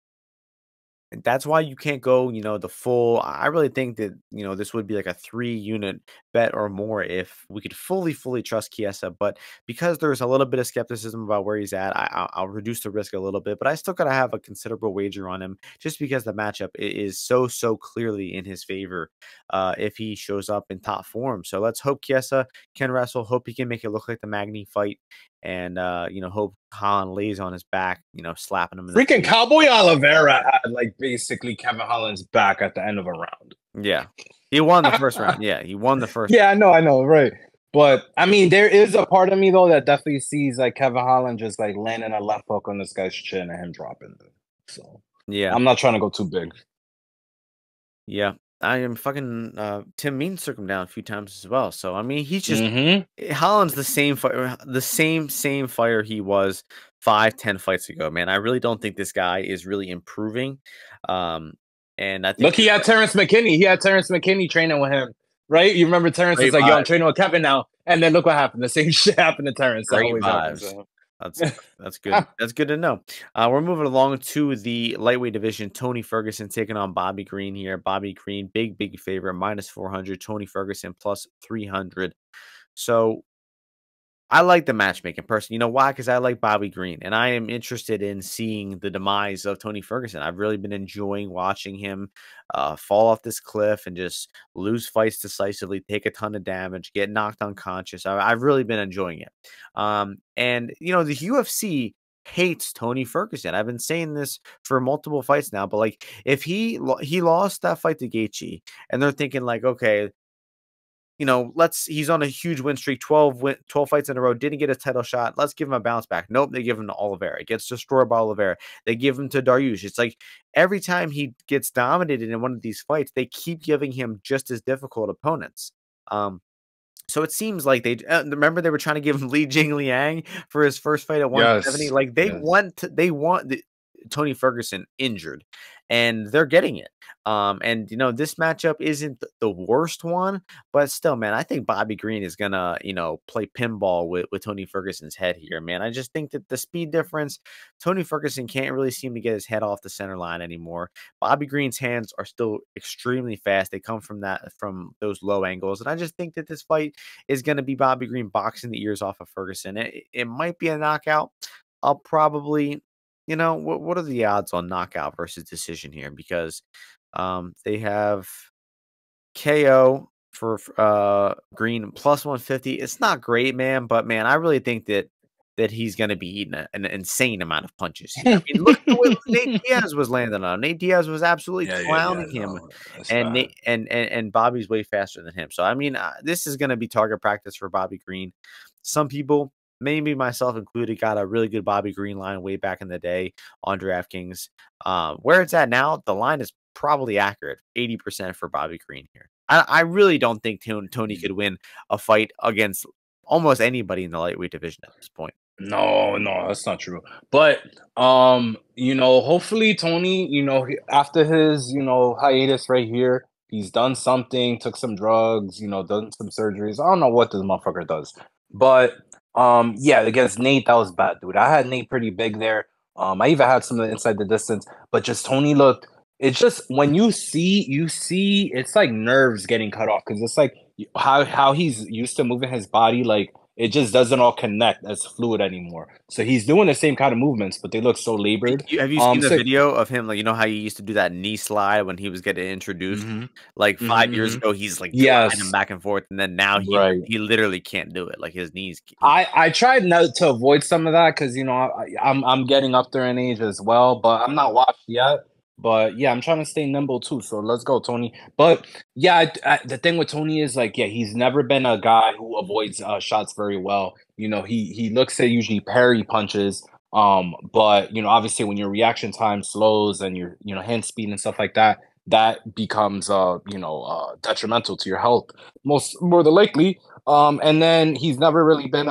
that's why you can't go, you know, the full. I really think that, you know, this would be like a 3-unit bet or more if we could fully trust Chiesa. But because there's a little bit of skepticism about where he's at, I'll reduce the risk a little bit. But I still got to have a considerable wager on him just because the matchup is so clearly in his favor if he shows up in top form. So let's hope Chiesa can wrestle. Hope he can make it look like the Magny fight. And, you know, hope Holland lays on his back, you know, slapping him. Freaking Cowboy Oliveira had, like, basically Kevin Holland's back at the end of a round. Yeah. He won the first round. Yeah, he won the first round. I know, right. But, I mean, there is a part of me, though, that definitely sees, like, Kevin Holland just, like, landing a left hook on this guy's chin and him dropping it. So, yeah. I'm not trying to go too big. Yeah. I am fucking Tim Means took him down a few times as well. So I mean, he's just Holland's the same fighter, the same fighter he was 5-10 fights ago. Man, I really don't think this guy is really improving. And I think look, he had Terrence McKinney. He had Terrence McKinney training with him, right? You remember Terrence was like, "Yo, I'm training with Kevin now," and then look what happened. The same shit happened to Terrence. Great vibes. That's good. That's good to know. We're moving along to the lightweight division. Tony Ferguson taking on Bobby Green here. Bobby Green, big favorite, -400. Tony Ferguson +300. So I like the matchmaking person. You know why? Because I like Bobby Green, and I am interested in seeing the demise of Tony Ferguson. I've really been enjoying watching him fall off this cliff and just lose fights decisively, take a ton of damage, get knocked unconscious. I've really been enjoying it. And, you know, the UFC hates Tony Ferguson. I've been saying this for multiple fights now, but, like, if he lost that fight to Gaethje, and they're thinking, like, okay, you know, he's on a huge win streak, 12 fights in a row, didn't get a title shot. Let's give him a bounce back. Nope, they give him to Oliveira. It gets destroyed by Oliveira. They give him to Dariush. It's like every time he gets dominated in one of these fights, they keep giving him just as difficult opponents. So it seems like they remember they were trying to give him Li Jingliang for his first fight at 170. Like they want Tony Ferguson injured, and they're getting it. And you know, this matchup isn't the worst one, but still, man, I think Bobby Green is gonna, you know, play pinball with Tony Ferguson's head here, man. I just think that the speed difference, Tony Ferguson can't really seem to get his head off the center line anymore. Bobby Green's hands are still extremely fast. They come from those low angles, and I just think that this fight is gonna be Bobby Green boxing the ears off of Ferguson. It might be a knockout. I'll probably, you know, what are the odds on knockout versus decision here? Because they have KO for Green +150. It's not great, man, but man, I really think that he's going to be eating an insane amount of punches here. I mean, look at what Nate Diaz was landing on. Nate Diaz was absolutely clowning him, and Bobby's way faster than him. So I mean, this is going to be target practice for Bobby Green. Some people, maybe myself included, got a really good Bobby Green line way back in the day on DraftKings. Where it's at now, the line is probably accurate, 80% for Bobby Green here. I really don't think Tony could win a fight against almost anybody in the lightweight division at this point. No, that's not true. But you know, hopefully Tony, you know, after his, you know, hiatus right here, he's done something, took some drugs, you know, done some surgeries. I don't know what this motherfucker does. But yeah, against Nate, that was bad, dude. I had Nate pretty big there. I even had some of the inside the distance, but just Tony looked. It's just when you see, it's like nerves getting cut off because it's like how he's used to moving his body, like it just doesn't all connect as fluid anymore. So he's doing the same kind of movements, but they look so labored. Have you seen the So video of him? Like, you know how he used to do that knee slide when he was getting introduced? mhm, Like mhm, 5 years mhm. ago, he's like gliding Yes, back and forth, and then now right. he literally can't do it. Like his knees. I tried not to avoid some of that because I'm getting up there in age as well, but I'm not washed yet. But yeah, I'm trying to stay nimble too. So let's go, Tony. But yeah, the thing with Tony is like, yeah, he's never been a guy who avoids shots very well. He looks to usually parry punches. But obviously when your reaction time slows and your hand speed and stuff like that, that becomes detrimental to your health most more than likely. And then he's never really been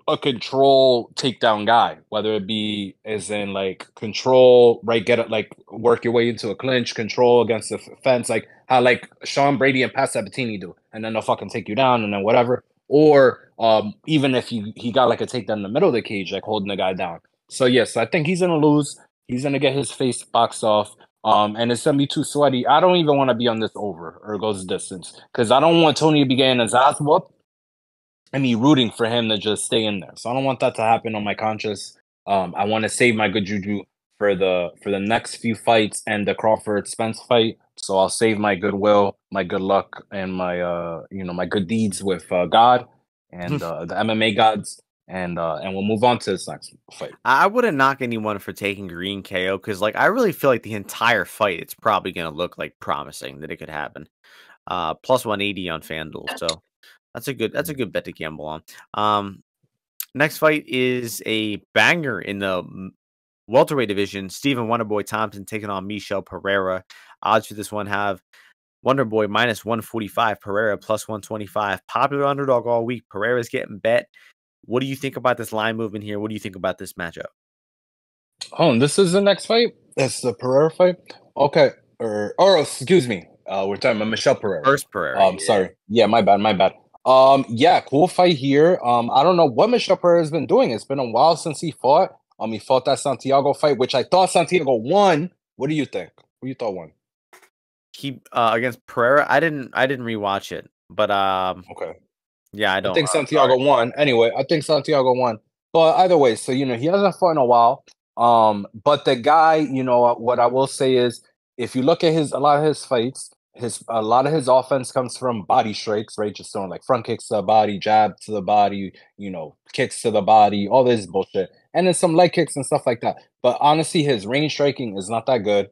a control takedown guy, whether it be as in like control, right? Get it, like work your way into a clinch, control against the fence, like how like Sean Brady and Pat Sabatini do, and then they'll fucking take you down and then whatever. Or even if he got like a takedown in the middle of the cage, like holding the guy down. So yes, I think he's gonna lose. He's gonna get his face boxed off. And it's gonna be too sweaty. I don't even want to be on this over or goes distance because I don't want Tony to be getting his ass whooped and me rooting for him to just stay in there. So I don't want that to happen on my conscience. I want to save my good juju for the next few fights and the Crawford Spence fight. So I'll save my goodwill, my good luck, and my my good deeds with God and the MMA gods, and we'll move on to this next fight. I wouldn't knock anyone for taking Green KO because, like, I really feel like the entire fight, it's probably going to look like promising that it could happen. Plus 180 on FanDuel, so that's a good bet to gamble on. Next fight is a banger in the welterweight division. Stephen Wonderboy Thompson taking on Michel Pereira. Odds for this one have Wonderboy minus 145, Pereira plus 125. Popular underdog all week. Pereira's getting bet. What do you think about this line movement here? What do you think about this matchup? Oh, and this is the next fight. That's the Pereira fight. Okay, or excuse me. We're talking about Michelle Pereira. First Pereira. Sorry. Yeah, my bad. My bad. Yeah, cool fight here. I don't know what Michelle Pereira has been doing. It's been a while since he fought. He fought that Santiago fight, which I thought Santiago won. What do you think? Who you thought won? He against Pereira. I didn't rewatch it, but Okay. yeah, I I don't. think Sorry. Santiago won. Anyway, I think Santiago won. But either way, so he hasn't fought in a while. But the guy, what I will say is, if you look at a lot of his fights, a lot of his offense comes from body strikes, right? Just throwing like front kicks to the body, jab to the body, kicks to the body, all this bullshit, and then some leg kicks and stuff like that. But honestly, his range striking is not that good.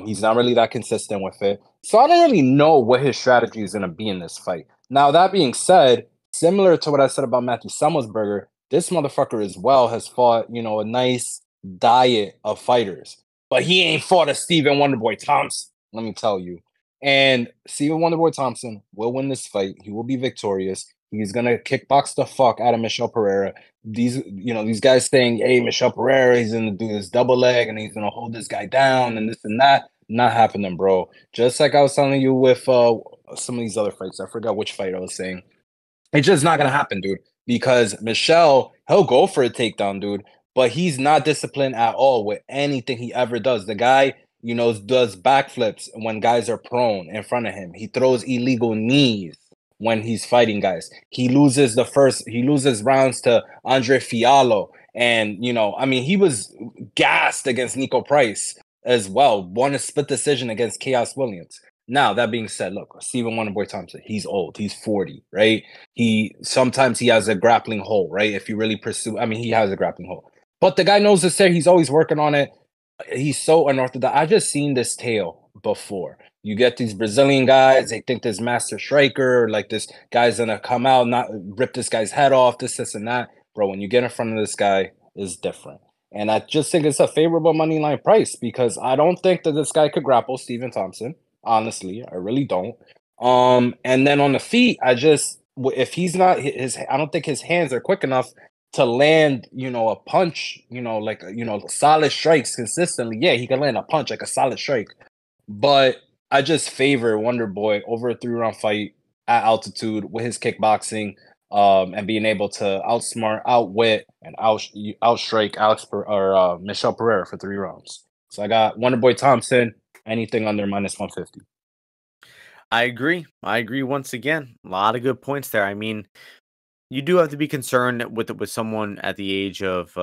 He's not really that consistent with it. So I don't really know what his strategy is going to be in this fight. Now, that being said, similar to what I said about Matthew Semelsberger, this motherfucker as well has fought, a nice diet of fighters. But he ain't fought a Stephen Wonderboy Thompson, let me tell you. And Stephen Wonderboy Thompson will win this fight. He will be victorious. He's gonna kickbox the fuck out of Michel Pereira. These guys saying, "Hey, Michel Pereira, he's gonna do this double leg and he's gonna hold this guy down and this and that." Not happening, bro. Just like I was telling you with some of these other fights. I forgot which fight I was saying. It's just not gonna happen, dude. Because Michelle, he'll go for a takedown, dude, but he's not disciplined at all with anything he ever does. The guy, does backflips when guys are prone in front of him. He throws illegal knees when he's fighting guys. He loses rounds to Andre Fiallo. And I mean, he was gassed against Nico Price as well. Won a split decision against Chaos Williams. Now, that being said, look, Stephen Wonderboy Thompson, he's old. He's 40, right? Sometimes he has a grappling hole, right? If you really pursue, I mean, he has a grappling hole. But the guy knows his hair. He's always working on it. He's so unorthodox. I've just seen this tale before. You get these Brazilian guys, they think this master striker, like this guy's gonna come out, not rip this guy's head off, this, and that. Bro, when you get in front of this guy, it's different. And I just think it's a favorable money line price because I don't think that this guy could grapple Stephen Thompson. Honestly, I really don't. And then on the feet, if he's not I don't think his hands are quick enough to land, a punch, like solid strikes consistently. Yeah, he can land a punch like a solid strike. But I just favor Wonder Boy over a 3-round fight at altitude with his kickboxing, and being able to outsmart, outwit, and outstrike Michel Pereira for 3 rounds. So I got Wonder Boy Thompson, anything under minus 150. I agree. I agree once again. A lot of good points there. I mean, you do have to be concerned with someone at the age of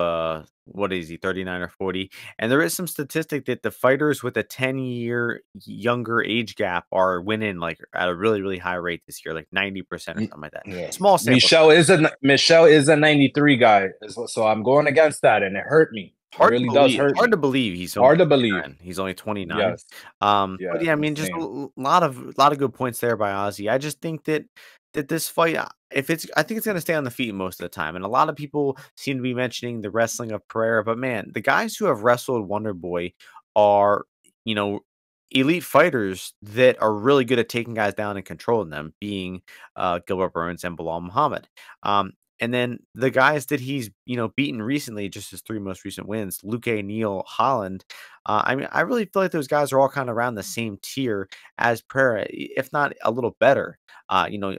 what is he, 39 or 40? And there is some statistic that the fighters with a 10-year younger age gap are winning like at a really, really high rate this year, like 90% or something like that. Yeah. Small sample size. Michelle is a 93 guy, so I'm going against that, and it hurt me. It Hard to really does believe. hurt Hard to me. believe he's only Hard to believe. 29. He's only 29. Yes. But Yeah. yeah, I mean, just a Insane. lot of good points there by Ozzy. I just think that this fight, if it's, I think it's going to stay on the feet most of the time. And a lot of people seem to be mentioning the wrestling of Pereira, but man, the guys who have wrestled Wonder Boy are, you know, elite fighters that are really good at taking guys down and controlling them, being Gilbert Burns and Bilal Muhammad. And then the guys that he's, beaten recently, just his three most recent wins, Luke, Neal, Holland. I mean, I really feel like those guys are all kind of around the same tier as Pereira, if not a little better.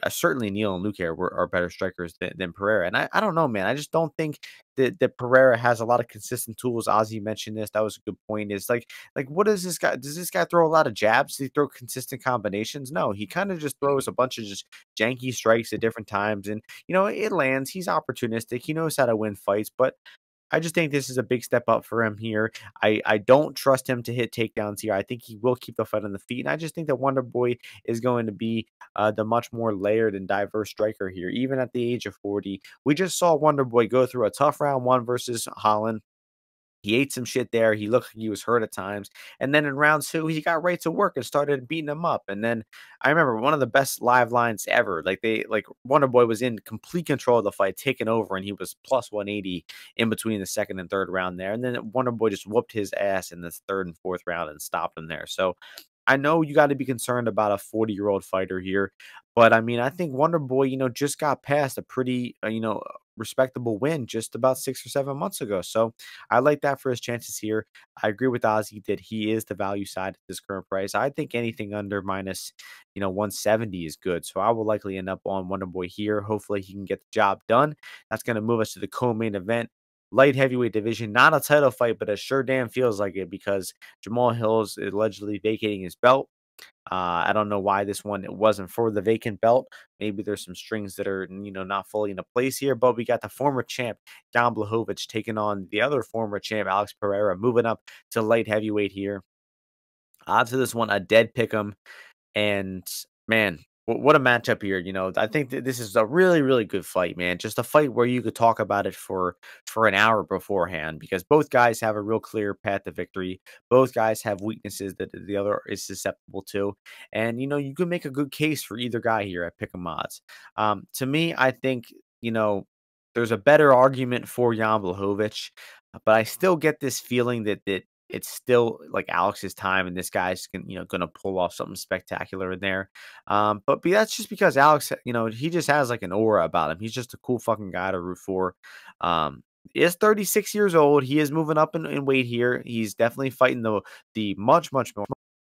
Certainly Neal and Luke are better strikers than Pereira. And I don't know, man. I just don't think that Pereira has a lot of consistent tools. Ozzy mentioned this. That was a good point. Is like what is this guy? Does this guy throw a lot of jabs? Does he throw consistent combinations? No, he kind of just throws a bunch of just janky strikes at different times. And it lands. He's opportunistic. He knows how to win fights, but I just think this is a big step up for him here. I don't trust him to hit takedowns here. I think he will keep the fight on the feet, and I just think that Wonder Boy is going to be the much more layered and diverse striker here, even at the age of 40. We just saw Wonder Boy go through a tough round one versus Holland. He ate some shit there. He looked like he was hurt at times. And then in round two, he got right to work and started beating him up. And then I remember one of the best live lines ever. Like Wonder Boy was in complete control of the fight, taking over, and he was plus 180 in between the second and third round there. And then Wonder Boy just whooped his ass in the third and fourth round and stopped him there. So I know you got to be concerned about a 40-year-old fighter here, but I mean, I think Wonder Boy, just got past a pretty, respectable win just about 6 or 7 months ago. So I like that for his chances here. I agree with Ozzy that he is the value side at this current price. I think anything under minus, 170 is good. So I will likely end up on Wonder Boy here. Hopefully he can get the job done. That's going to move us to the co-main event. Light heavyweight division, not a title fight, but it sure damn feels like it because Jamal Hill's allegedly vacating his belt. I don't know why this one it wasn't for the vacant belt. Maybe there's some strings that are not fully into place here. But we got the former champ Jan Blachowicz taking on the other former champ Alex Pereira, moving up to light heavyweight here. Odds of this one a dead pick 'em. And man, what a matchup here. I think that this is a really, really good fight, man. Just a fight where you could talk about it for an hour beforehand because both guys have a real clear path to victory. Both guys have weaknesses that the other is susceptible to. And you can make a good case for either guy here at Pick'em odds. To me, I think, there's a better argument for Jan Blachowicz, but I still get this feeling that it's still like Alex's time, and this guy's going to pull off something spectacular in there. But that's just because Alex, he just has like an aura about him. He's just a cool fucking guy to root for. He is 36 years old. He is moving up in weight here. He's definitely fighting the much more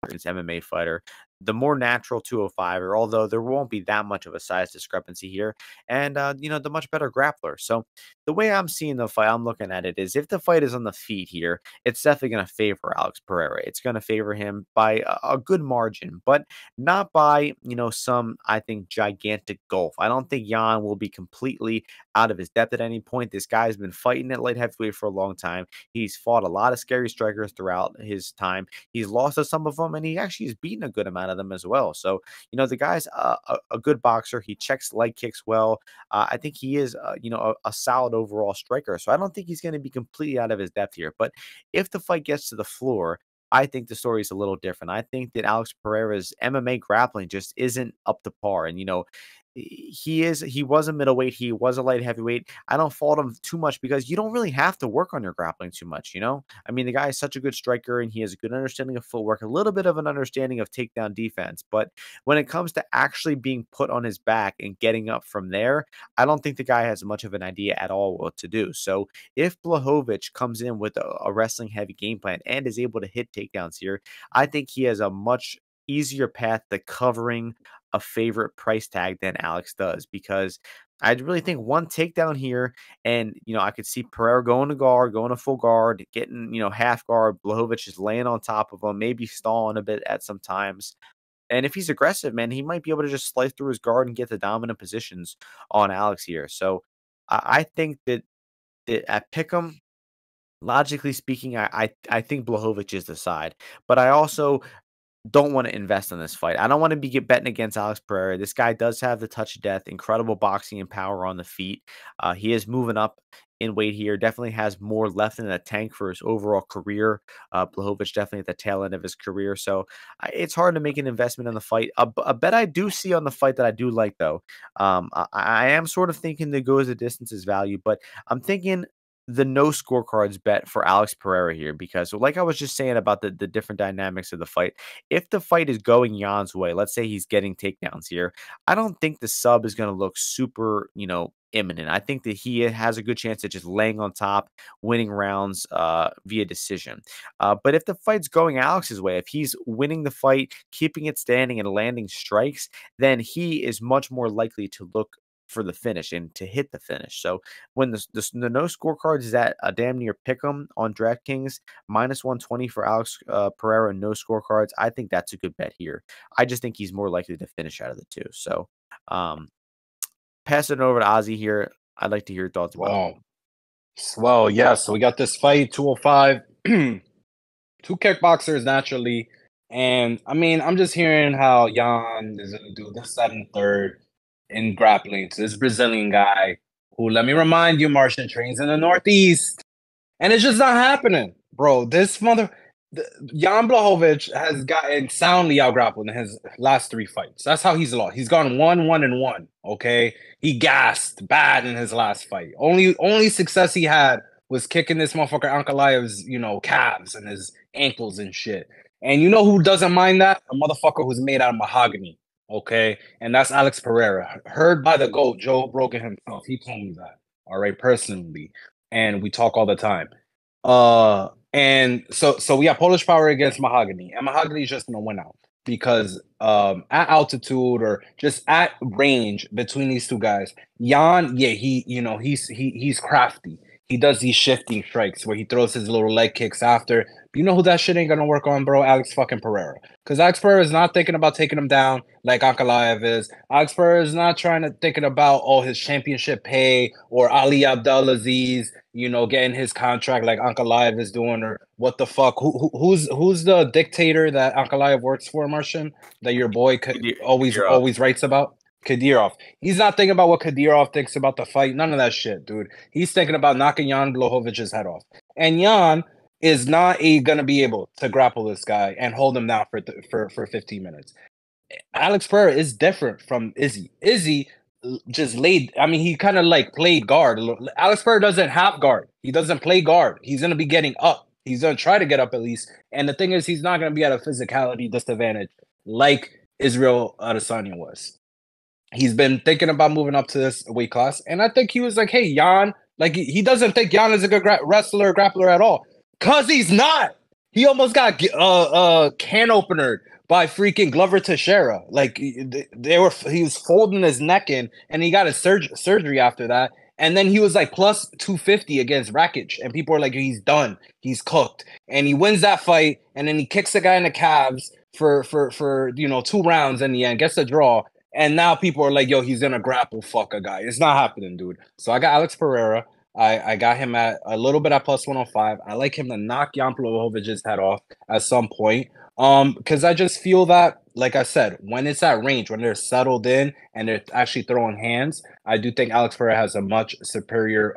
MMA fighter, the more natural 205er, although there won't be that much of a size discrepancy here, and the much better grappler. So the way I'm seeing the fight, I'm looking at it is if the fight is on the feet here, it's definitely going to favor Alex Pereira. It's going to favor him by a good margin, but not by some I think gigantic gulf. I don't think Jan will be completely out of his depth at any point. This guy's been fighting at light heavyweight for a long time. He's fought a lot of scary strikers throughout his time. He's lost to some of them, and he actually has beaten a good amount of them as well. So, the guy's a good boxer. He checks leg kicks well. I think he is, a solid overall striker. So I don't think he's going to be completely out of his depth here. But if the fight gets to the floor, I think the story is a little different. I think that Alex Pereira's MMA grappling just isn't up to par. And, he was a middleweight, he was a light heavyweight. I don't fault him too much because you don't really have to work on your grappling too much. I mean, the guy is such a good striker and he has a good understanding of footwork, a little bit of an understanding of takedown defense. But when it comes to actually being put on his back and getting up from there, I don't think the guy has much of an idea at all what to do. So if Blachowicz comes in with a wrestling heavy game plan and is able to hit takedowns here, I think he has a much easier path to covering a favorite price tag than Alex does because I really think one takedown here, and I could see Pereira going to guard, going to full guard, getting half guard. Blachowicz is laying on top of him, maybe stalling a bit at some times. And if he's aggressive, man, he might be able to just slice through his guard and get the dominant positions on Alex here. So I think that at Pick'em, logically speaking, I think Blachowicz is the side, but I also don't want to invest in this fight. I don't want to be betting against Alex Pereira. This guy does have the touch of death, incredible boxing and power on the feet. He is moving up in weight here. Definitely has more left in the tank for his overall career. Blachowicz definitely at the tail end of his career. So it's hard to make an investment in the fight. A bet I do see on the fight that I do like, though. I am sort of thinking that goes the distance is value, but I'm thinking the no scorecards bet for Alex Pereira here, because like I was just saying about the different dynamics of the fight, if the fight is going Jan's way, let's say he's getting takedowns here, I don't think the sub is going to look super, imminent. I think that he has a good chance of just laying on top, winning rounds via decision. But if the fight's going Alex's way, if he's winning the fight, keeping it standing and landing strikes, then he is much more likely to look for the finish and to hit the finish. So when the no scorecards is at a damn near pick'em on DraftKings, -120 for Alex Pereira, no scorecards, I think that's a good bet here. I just think he's more likely to finish out of the two. So passing it over to Ozzy here. I'd like to hear your thoughts about it. Well, yeah, so we got this fight, 205, two kickboxers naturally. And I mean, I'm just hearing how Jan is going to do this, that, and the third in grappling to this Brazilian guy who, let me remind you, Martian trains in the Northeast. And it's just not happening, bro. Jan Blachowicz has gotten soundly out-grappled in his last 3 fights. That's how he's lost. He's gone 1-1-1, okay? He gassed bad in his last fight. Only success he had was kicking this motherfucker Ankalaev's, calves and his ankles and shit. And you know who doesn't mind that? A motherfucker who's made out of mahogany. Okay, and that's Alex Pereira, heard by the GOAT, Joe Rogan himself. He told me that, all right, personally, and we talk all the time. And so we have Polish power against mahogany, and mahogany is just gonna win out because at altitude or just at range between these two guys, Jan, yeah, he's crafty. He does these shifting strikes where he throws his little leg kicks after. But you know who that shit ain't gonna work on, bro? Alex fucking Pereira. Because Alex Pereira is not thinking about taking him down like Ankalaev is. Alex Pereira is not thinking about his championship pay or Ali Abdelaziz, getting his contract like Ankalaev is doing, or what the fuck? Who's the dictator that Ankalaev works for, Martian? That your boy always writes about? Kadyrov. He's not thinking about what Kadyrov thinks about the fight. None of that shit, dude. He's thinking about knocking Jan Blachowicz's head off. And Jan is not going to be able to grapple this guy and hold him down for 15 minutes. Alex Pereira is different from Izzy. Izzy just he kind of played guard. Alex Pereira doesn't have guard. He doesn't play guard. He's going to be getting up. He's going to try to get up at least. And the thing is, he's not going to be at a physicality disadvantage like Israel Adesanya was. He's been thinking about moving up to this weight class, and I think he was like, hey, Jan, he doesn't think Jan is a good wrestler or grappler at all, because he's not. He almost got can opener by freaking Glover Teixeira. He was folding his neck in, and he got a surgery after that, and then he was plus 250 against Rakic, and people are like, he's done, he's cooked, and he wins that fight, and then he kicks the guy in the calves for 2 rounds in the end, gets a draw. And now people are like, yo, he's going to grapple fuck a guy. It's not happening, dude. So I got Alex Pereira. I got him at a little bit at +105. I like him to knock Jan Blachowicz's head off at some point. Because I just feel that, like I said, when it's at range, when they're settled in and they're actually throwing hands, I do think Alex Pereira has a much superior,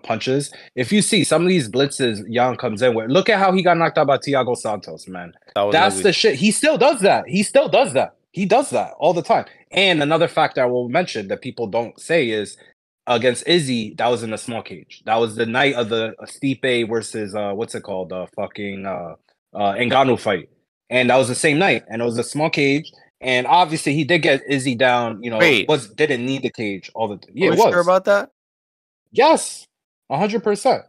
punches. If you see some of these blitzes Jan comes in with, look at how he got knocked out by Thiago Santos, man. That's the shit. He still does that. He does that all the time. And another factor I will mention that people don't say is against Izzy, that was in a small cage. That was the night of the Stipe versus Ngannou fight. And that was the same night. And it was a small cage. And obviously he did get Izzy down, didn't need the cage all the time. Yeah, it was. Sure about that? Yes. 100%. It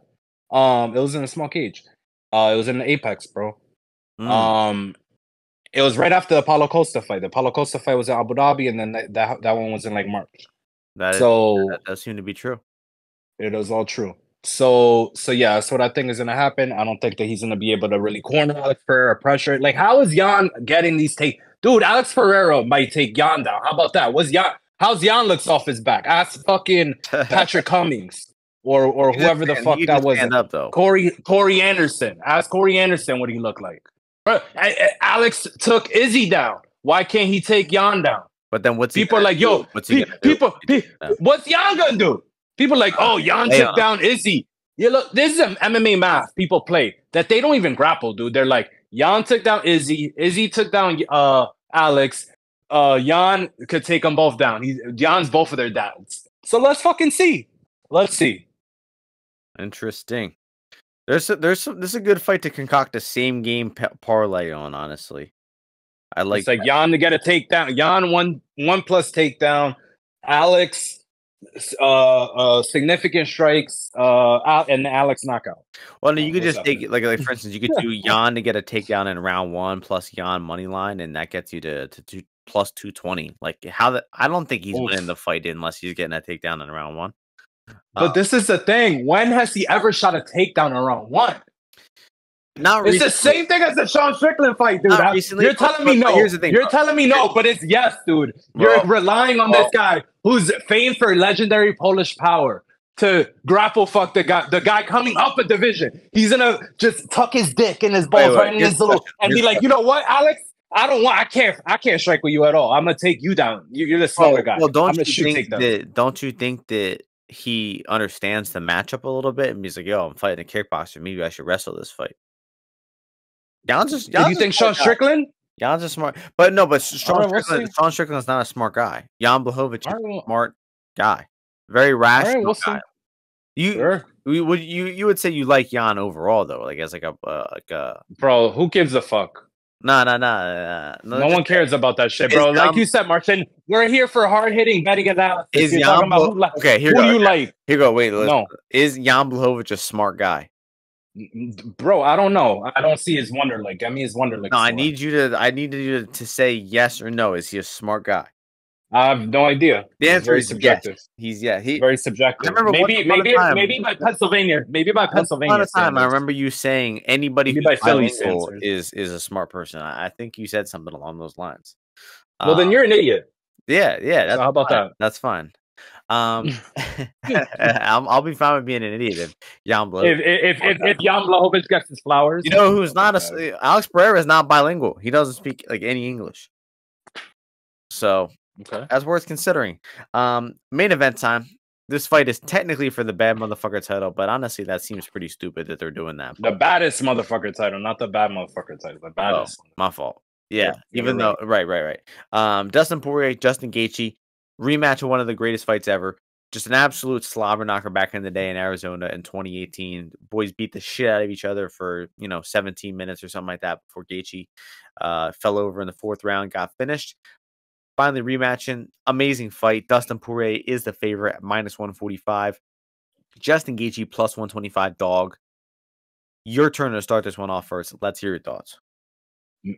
was in a small cage. It was in the Apex, bro. It was right after the Paulo Costa fight. The Paulo Costa fight was in Abu Dhabi, and then that one was in March. That does seem to be true. It is all true. So yeah, that's what I think is going to happen. I don't think that he's going to be able to really corner Alex Pereira, pressure. How is Jan getting these take? Dude, Alex Pereira might take Jan down. How about that? How's Jan looks off his back? Ask fucking Patrick Cummings or whoever the fuck that was. Stand up though. Corey Anderson. Ask Corey Anderson what he looked like. Alex took Izzy down. Why can't he take Jan down? But then people are like, yo, what's Jan gonna do? People are like, oh, Jan took down Izzy. Yeah, look, this is MMA math people play that they don't even grapple, dude. They're like, Jan took down Izzy. Izzy took down Alex. Jan could take them both down. Jan's both of their dads. So let's fucking see. Let's see. Interesting. This is a good fight to concoct a same game parlay on. Honestly, I like. It's like Jan to get a takedown. Jan one plus takedown. Alex, significant strikes. And Alex knockout. Well, no, you could just take like for instance, you could do Jan to get a takedown in round 1 plus Jan money line, and that gets you to plus 220. Like I don't think he's winning the fight unless he's getting a takedown in round 1. But this is the thing. When has he ever shot a takedown in round 1? Not it's recently. The same thing as the Sean Strickland fight, dude. You're telling me no. Here's the thing, You're telling me no, but it's yes, dude. You're relying on this guy who's famed for legendary Polish power to grapple fuck the guy coming up a division. He's gonna just tuck his dick in his balls right in his little and be like, you know what, Alex? I can't strike with you at all. I'm gonna take you down. You're the smaller guy. Well, don't you think that he understands the matchup a little bit and he's like, yo, I'm fighting a kickboxer. Maybe I should wrestle this fight. Do you think Sean Strickland? Jan's a smart, but Sean Strickland's not a smart guy. Jan Blachowicz is a smart guy, very rational guy. You would say you like Jan overall though, like as like a bro. Who gives a fuck? No one cares about that shit, bro. Like you said, Martin, we're here for hard hitting betting analysis. Is Jan okay? Here you like? Here you go. Wait, no. Is Jan Blachowicz a smart guy? Bro, I don't know. I don't see his Wonderlic. I mean, his Wonderlic. No, I need you to say yes or no. Is he a smart guy? I have no idea. The answer is subjective. Yes. He's very subjective. I remember maybe by Pennsylvania. Maybe by Pennsylvania. I remember you saying anybody who's bilingual is a smart person. I think you said something along those lines. Well, then you're an idiot. Yeah. So how about that? That's fine. I'll be fine with being an idiot if Jan Blachowicz. If Jan Blachowicz gets his flowers. You know who's not Alex Pereira is not bilingual. He doesn't speak like any English. So that's worth considering. Main event time. This fight is technically for the bad motherfucker title, but honestly, that seems pretty stupid that they're doing that. The baddest motherfucker title, not the bad motherfucker title. The baddest. Oh, my fault. Yeah, even though right. Dustin Poirier, Justin Gaethje, rematch of one of the greatest fights ever. Just an absolute slobber knocker back in the day in Arizona in 2018. Boys beat the shit out of each other for 17 minutes or something like that before Gaethje fell over in the 4th round, got finished. Finally rematching. Amazing fight. Dustin Poirier is the favorite at -145. Justin Gaethje plus 125 dog. Your turn to start this one off first. Let's hear your thoughts.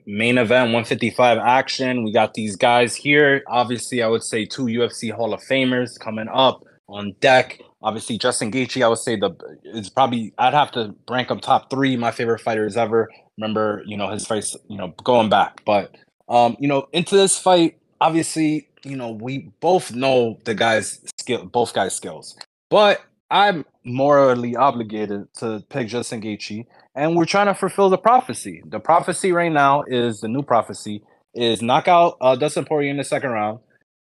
Main event, 155 action. We got these guys here. Obviously, I would say 2 UFC Hall of Famers coming up on deck. Obviously, Justin Gaethje, I would say I'd have to rank him top 3 my favorite fighters ever. Remember, his fights, going back. But, into this fight, obviously, we both know both guys' skills. But I'm morally obligated to pick Justin Gaethje, and we're trying to fulfill the prophecy. The prophecy right now the new prophecy is knock out Dustin Poirier in the 2nd round,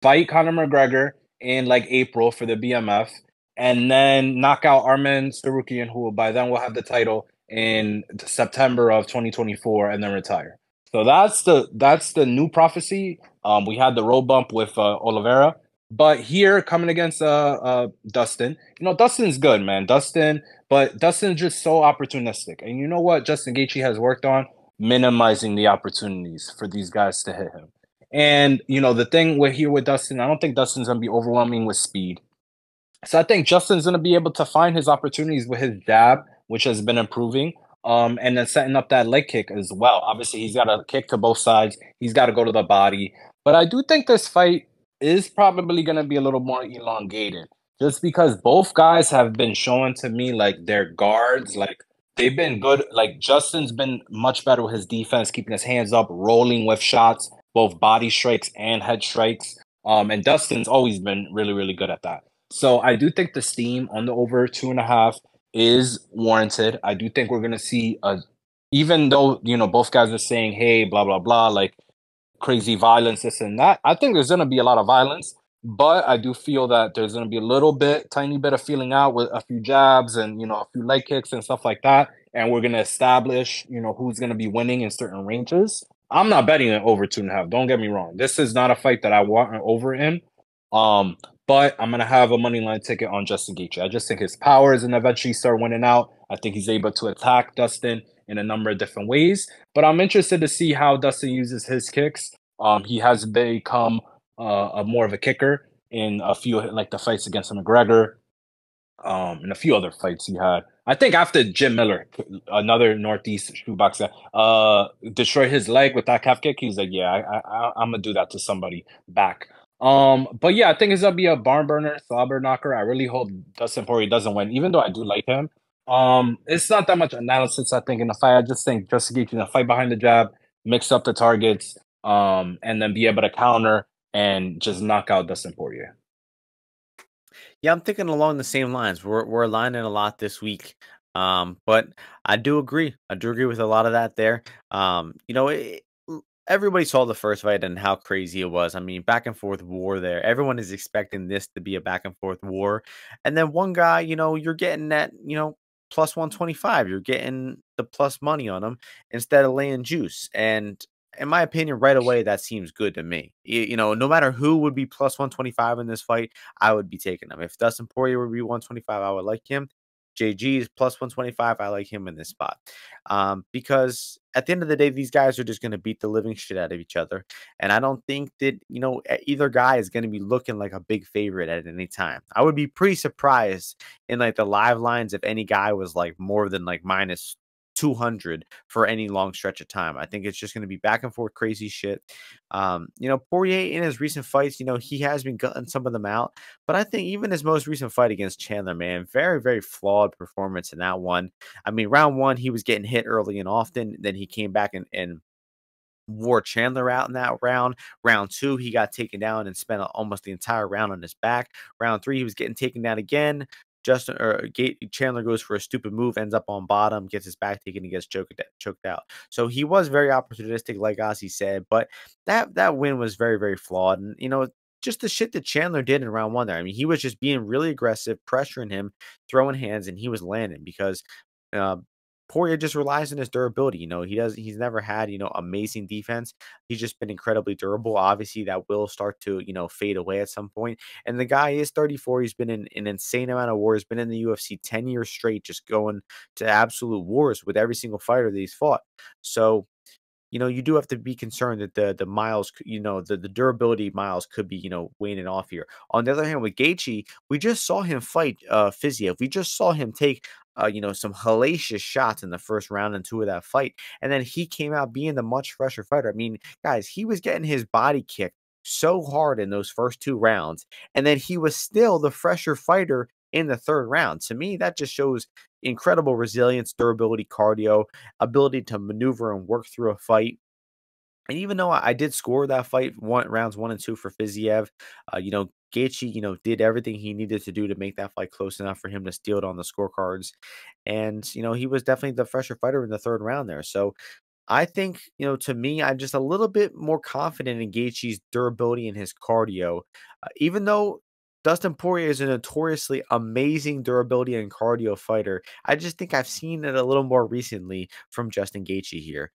fight Conor McGregor in like April for the BMF, and then knock out Arman Tsarukyan, who by then will have the title in September of 2024, and then retire. So that's the new prophecy. We had the road bump with Oliveira. But here, coming against Dustin, Dustin's good, man. But Dustin's just so opportunistic. And you know what Justin Gaethje has worked on? Minimizing the opportunities for these guys to hit him. And, the thing with Dustin, I don't think Dustin's going to be overwhelming with speed. So I think Justin's going to be able to find his opportunities with his jab, which has been improving, and then setting up that leg kick as well. Obviously, he's got to kick to both sides. He's got to go to the body. But I do think this fight is probably going to be a little more elongated just because both guys have been showing to me like their guards, like they've been good. Like Justin's been much better with his defense, keeping his hands up, rolling with shots. both body strikes and head strikes. And Dustin's always been really, really good at that. So I do think the steam on the over 2.5 is warranted. I do think we're gonna see even though both guys are saying, hey, blah blah blah, like crazy violence, this and that. I think there's gonna be a lot of violence, but I do feel that there's gonna be a little bit, tiny bit of feeling out with a few jabs and a few leg kicks and stuff like that. And we're gonna establish, who's gonna be winning in certain ranges. I'm not betting it over 2.5. Don't get me wrong. This is not a fight that I want an over in. Um, but I'm gonna have a money line ticket on Justin Gaethje. I just think his power is gonna eventually start winning out. I think he's able to attack Dustin in a number of different ways. But I'm interested to see how Dustin uses his kicks. He has become a more of a kicker in a few like the fights against McGregor, and a few other fights he had. I think after Jim Miller, another Northeast shoeboxer, destroyed his leg with that calf kick. He's like, yeah, I'm gonna do that to somebody back. But yeah, I think it's gonna be a barn burner, slobber knocker. I really hope Dustin Poirier doesn't win, even though I do like him. It's not that much analysis, I think, in the fight. I just think Justin Gaethje in the fight behind the jab, mix up the targets, and then be able to counter and just knock out Dustin Poirier. Yeah, I'm thinking along the same lines. We're aligning a lot this week. But I do agree. I do agree with a lot of that there. Everybody saw the first fight and how crazy it was. I mean, back and forth war there. Everyone is expecting this to be a back and forth war. And then one guy, you're getting that, plus 125. You're getting the plus money on him instead of laying juice. And in my opinion, right away, that seems good to me. No matter who would be plus 125 in this fight, I would be taking him. If Dustin Poirier would be 125, I would like him. JG is plus 125. I like him in this spot. Because at the end of the day, these guys are just going to beat the living shit out of each other. And I don't think that, either guy is going to be looking like a big favorite at any time. I would be pretty surprised in like the live lines if any guy was like more than like minus 200 for any long stretch of time. I think it's just going to be back and forth crazy shit. Poirier in his recent fights, he has been gutting some of them out, but I think even his most recent fight against Chandler, man, very, very flawed performance in that one. I mean, round one, he was getting hit early and often. Then he came back and wore Chandler out in that round. Round two, he got taken down and spent almost the entire round on his back. Round three, he was getting taken down again. Chandler goes for a stupid move, ends up on bottom, gets his back taken, and gets choked out. So he was very opportunistic, like Ozzy said, but that win was very, very flawed. And just the shit that Chandler did in round one there. I mean, he was just being really aggressive, pressuring him, throwing hands, and he was landing because uh, Poirier just relies on his durability. He's never had, amazing defense. He's just been incredibly durable. Obviously, that will start to, fade away at some point. And the guy is 34. He's been in an insane amount of wars, been in the UFC 10 years straight, just going to absolute wars with every single fighter that he's fought. So, you do have to be concerned that the miles, the durability miles could be, waning off here. On the other hand, with Gaethje, we just saw him fight Fiziev. We just saw him take some hellacious shots in the first round and two of that fight. And then he came out being the much fresher fighter. I mean, guys, he was getting his body kicked so hard in those first two rounds. And then he was still the fresher fighter in the third round. To me, that just shows incredible resilience, durability, cardio, ability to maneuver and work through a fight. And even though I did score that fight rounds 1 and 2 for Fiziev, Gaethje, did everything he needed to do to make that fight close enough for him to steal it on the scorecards. And, he was definitely the fresher fighter in the third round there. So I think, to me, I'm just a little bit more confident in Gaethje's durability and his cardio. Even though Dustin Poirier is a notoriously amazing durability and cardio fighter, I just think I've seen it a little more recently from Justin Gaethje here.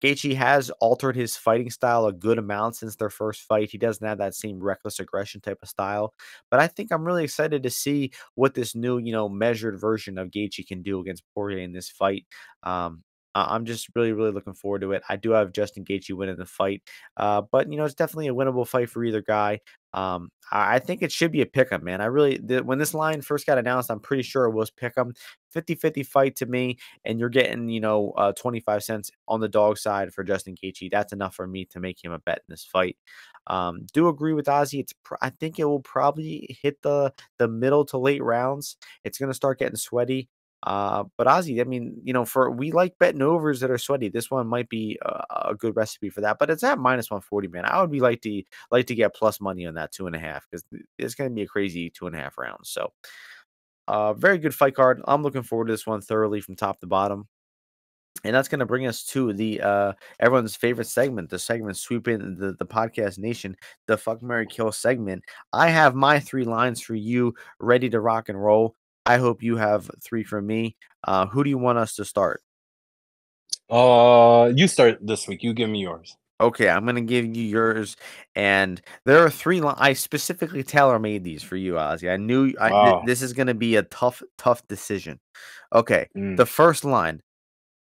Gaethje has altered his fighting style a good amount since their first fight. He doesn't have that same reckless aggression type of style, but I think I'm really excited to see what this new, measured version of Gaethje can do against Poirier in this fight. I'm just really, really looking forward to it. I do have Justin Gaethje winning the fight, but it's definitely a winnable fight for either guy. I think it should be a pick'em, man. When this line first got announced, I'm pretty sure it was pick'em, 50-50 fight to me, and you're getting 25 cents on the dog side for Justin Gaethje. That's enough for me to make him a bet in this fight. Do agree with Ozzy. I think it will probably hit the middle to late rounds. It's gonna start getting sweaty. But Ozzy, I mean, we like betting overs that are sweaty. This one might be a good recipe for that. But it's at -140, man. I would be like to get plus money on that 2.5 because it's going to be a crazy 2.5 rounds. So, very good fight card. I'm looking forward to this one thoroughly from top to bottom. And that's going to bring us to the everyone's favorite segment, the segment sweeping the podcast nation, the Fuck, Marry, Kill segment. I have my 3 lines for you ready to rock and roll. I hope you have 3 for me. Who do you want us to start? You start this week. You give me yours. Okay, I'm gonna give you yours, and there are 3 I specifically tailor-made these for you, Ozzy. I knew Wow. this is gonna be a tough decision. Okay, Mm. the first line,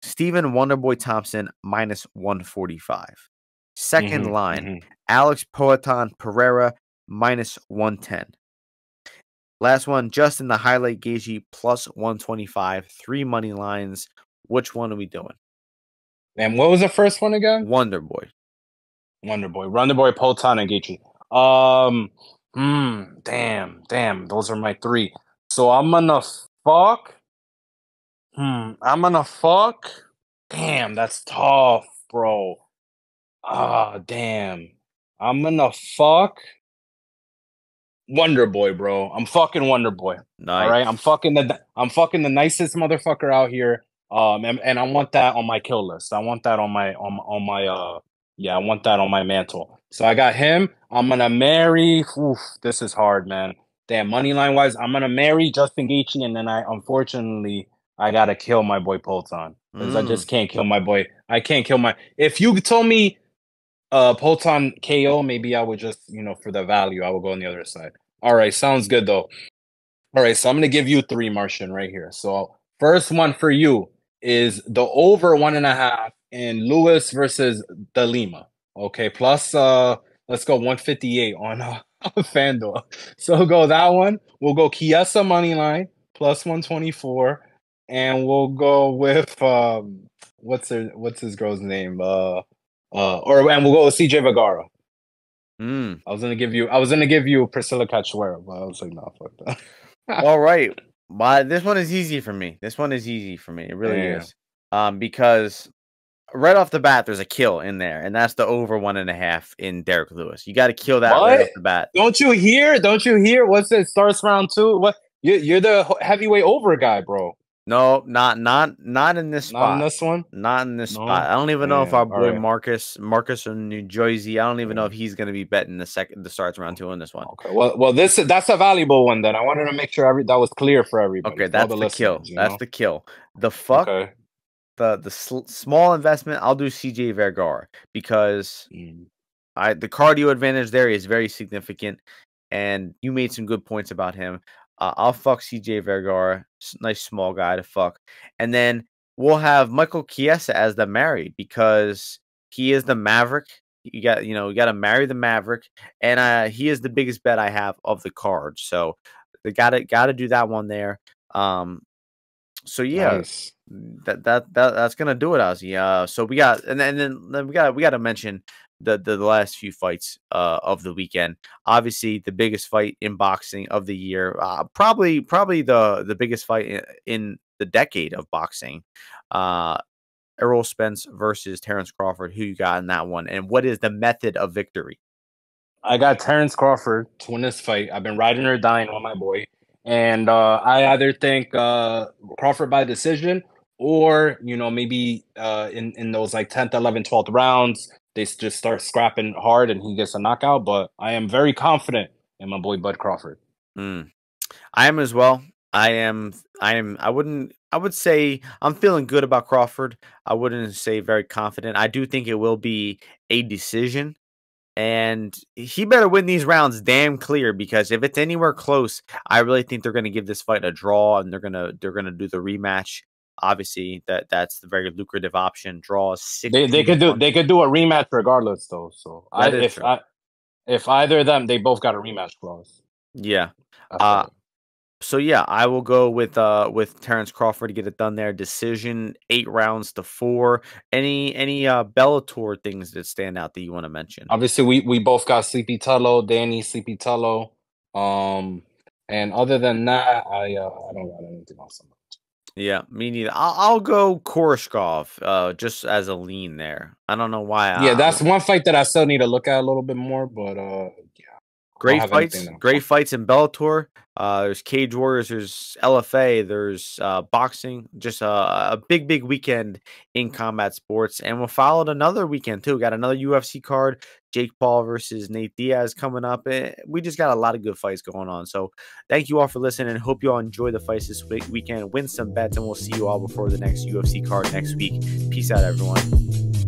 Stephen Wonderboy Thompson -145. Second line, Alex Poatan Pereira -110. Last one, Justin the Highlight Gaethje +125. 3 money lines. Which one are we doing? And what was the first one again? Wonderboy. Wonderboy, Poatan, and Gaethje. Damn. Those are my 3. So I'm gonna fuck. Damn, that's tough, bro. Damn. I'm gonna fuck Wonderboy, bro. I'm fucking Wonderboy. Nice. All right, I'm fucking the nicest motherfucker out here. And I want that on my kill list. I want that on my I want that on my mantle. So I got him. I'm gonna marry. Oof, this is hard, man. Damn, money line wise, I'm gonna marry Justin Gaethje, and then unfortunately I gotta kill my boy Poatan because I just can't kill my boy. I can't kill my. If you told me Poatan KO, maybe I would just, for the value, I would go on the other side. All right, sounds good though. All right, so I'm gonna give you 3, Martian, right here. So first one for you is the over 1.5 in Lewis versus the Lima. Okay, plus let's go 158 on FanDuel. So we'll go that one. We'll go Chiesa money line plus 124, and we'll go with what's his girl's name? And we'll go with CJ Vergara. I was gonna give you Priscilla Cachoeira, but I was like, no, fuck that. All right. This one is easy for me. It really is. Because right off the bat, there's a kill in there, and that's the over 1.5 in Derek Lewis. You got to kill that right off the bat. Don't you hear? What's it? Starts round 2. What? You're the heavyweight over guy, bro. No, not in this spot. Not in this one. Not in this spot. I don't even know if our boy Marcus from New Jersey. I don't even know if he's going to be betting the starts round 2 on this one. Okay. Well, that's a valuable one. Then I wanted to make sure that was clear for everybody. Okay, that's the kill. That's the kill. The fuck. Okay. The small investment. I'll do CJ Vergara because the cardio advantage there is very significant, and you made some good points about him. I'll fuck CJ Vergara, nice small guy to fuck, and then we'll have Michael Chiesa as the marry because he is the Maverick. You got to marry the Maverick, and he is the biggest bet I have of the card. So they got to do that one there. So yeah, nice. That's gonna do it, Ozzy. So we got, and then we got to mention the last few fights of the weekend. Obviously, the biggest fight in boxing of the year, probably the biggest fight in the decade of boxing. Errol Spence versus Terrence Crawford. Who you got in that one, and what is the method of victory? I got Terrence Crawford to win this fight. I've been riding or dying on my boy. And I either think Crawford by decision or, maybe in those like 10th, 11th, 12th rounds, they just start scrapping hard and he gets a knockout. But I am very confident in my boy Bud Crawford. I am as well. I would say I'm feeling good about Crawford. I wouldn't say very confident. I do think it will be a decision. And he better win these rounds damn clear because if it's anywhere close, I really think they're going to give this fight a draw and they're gonna do the rematch. Obviously, that's the very lucrative option. Draw 60. They could do a rematch regardless though. So if either of them, they both got a rematch clause. Yeah. So yeah, I will go with Terrence Crawford to get it done there. Decision 8 rounds to 4. Any Bellator things that stand out that you want to mention? Obviously, we both got Sleepy Tullo, Danny Sleepy Tullo. And other than that, I don't got anything else. Yeah, me neither. I'll go Koreshkov, just as a lean there. I don't know why. Yeah, that's one fight that I still need to look at a little bit more, but yeah, I don't have anything that Great fights in Bellator. There's Cage Warriors, there's LFA, there's boxing. Just a big weekend in combat sports, and we followed another weekend too. Got another UFC card. Jake Paul versus Nate Diaz coming up. We just got a lot of good fights going on. So thank you all for listening. Hope you all enjoy the fights this weekend. Win some bets, and we'll see you all before the next UFC card next week. Peace out, everyone.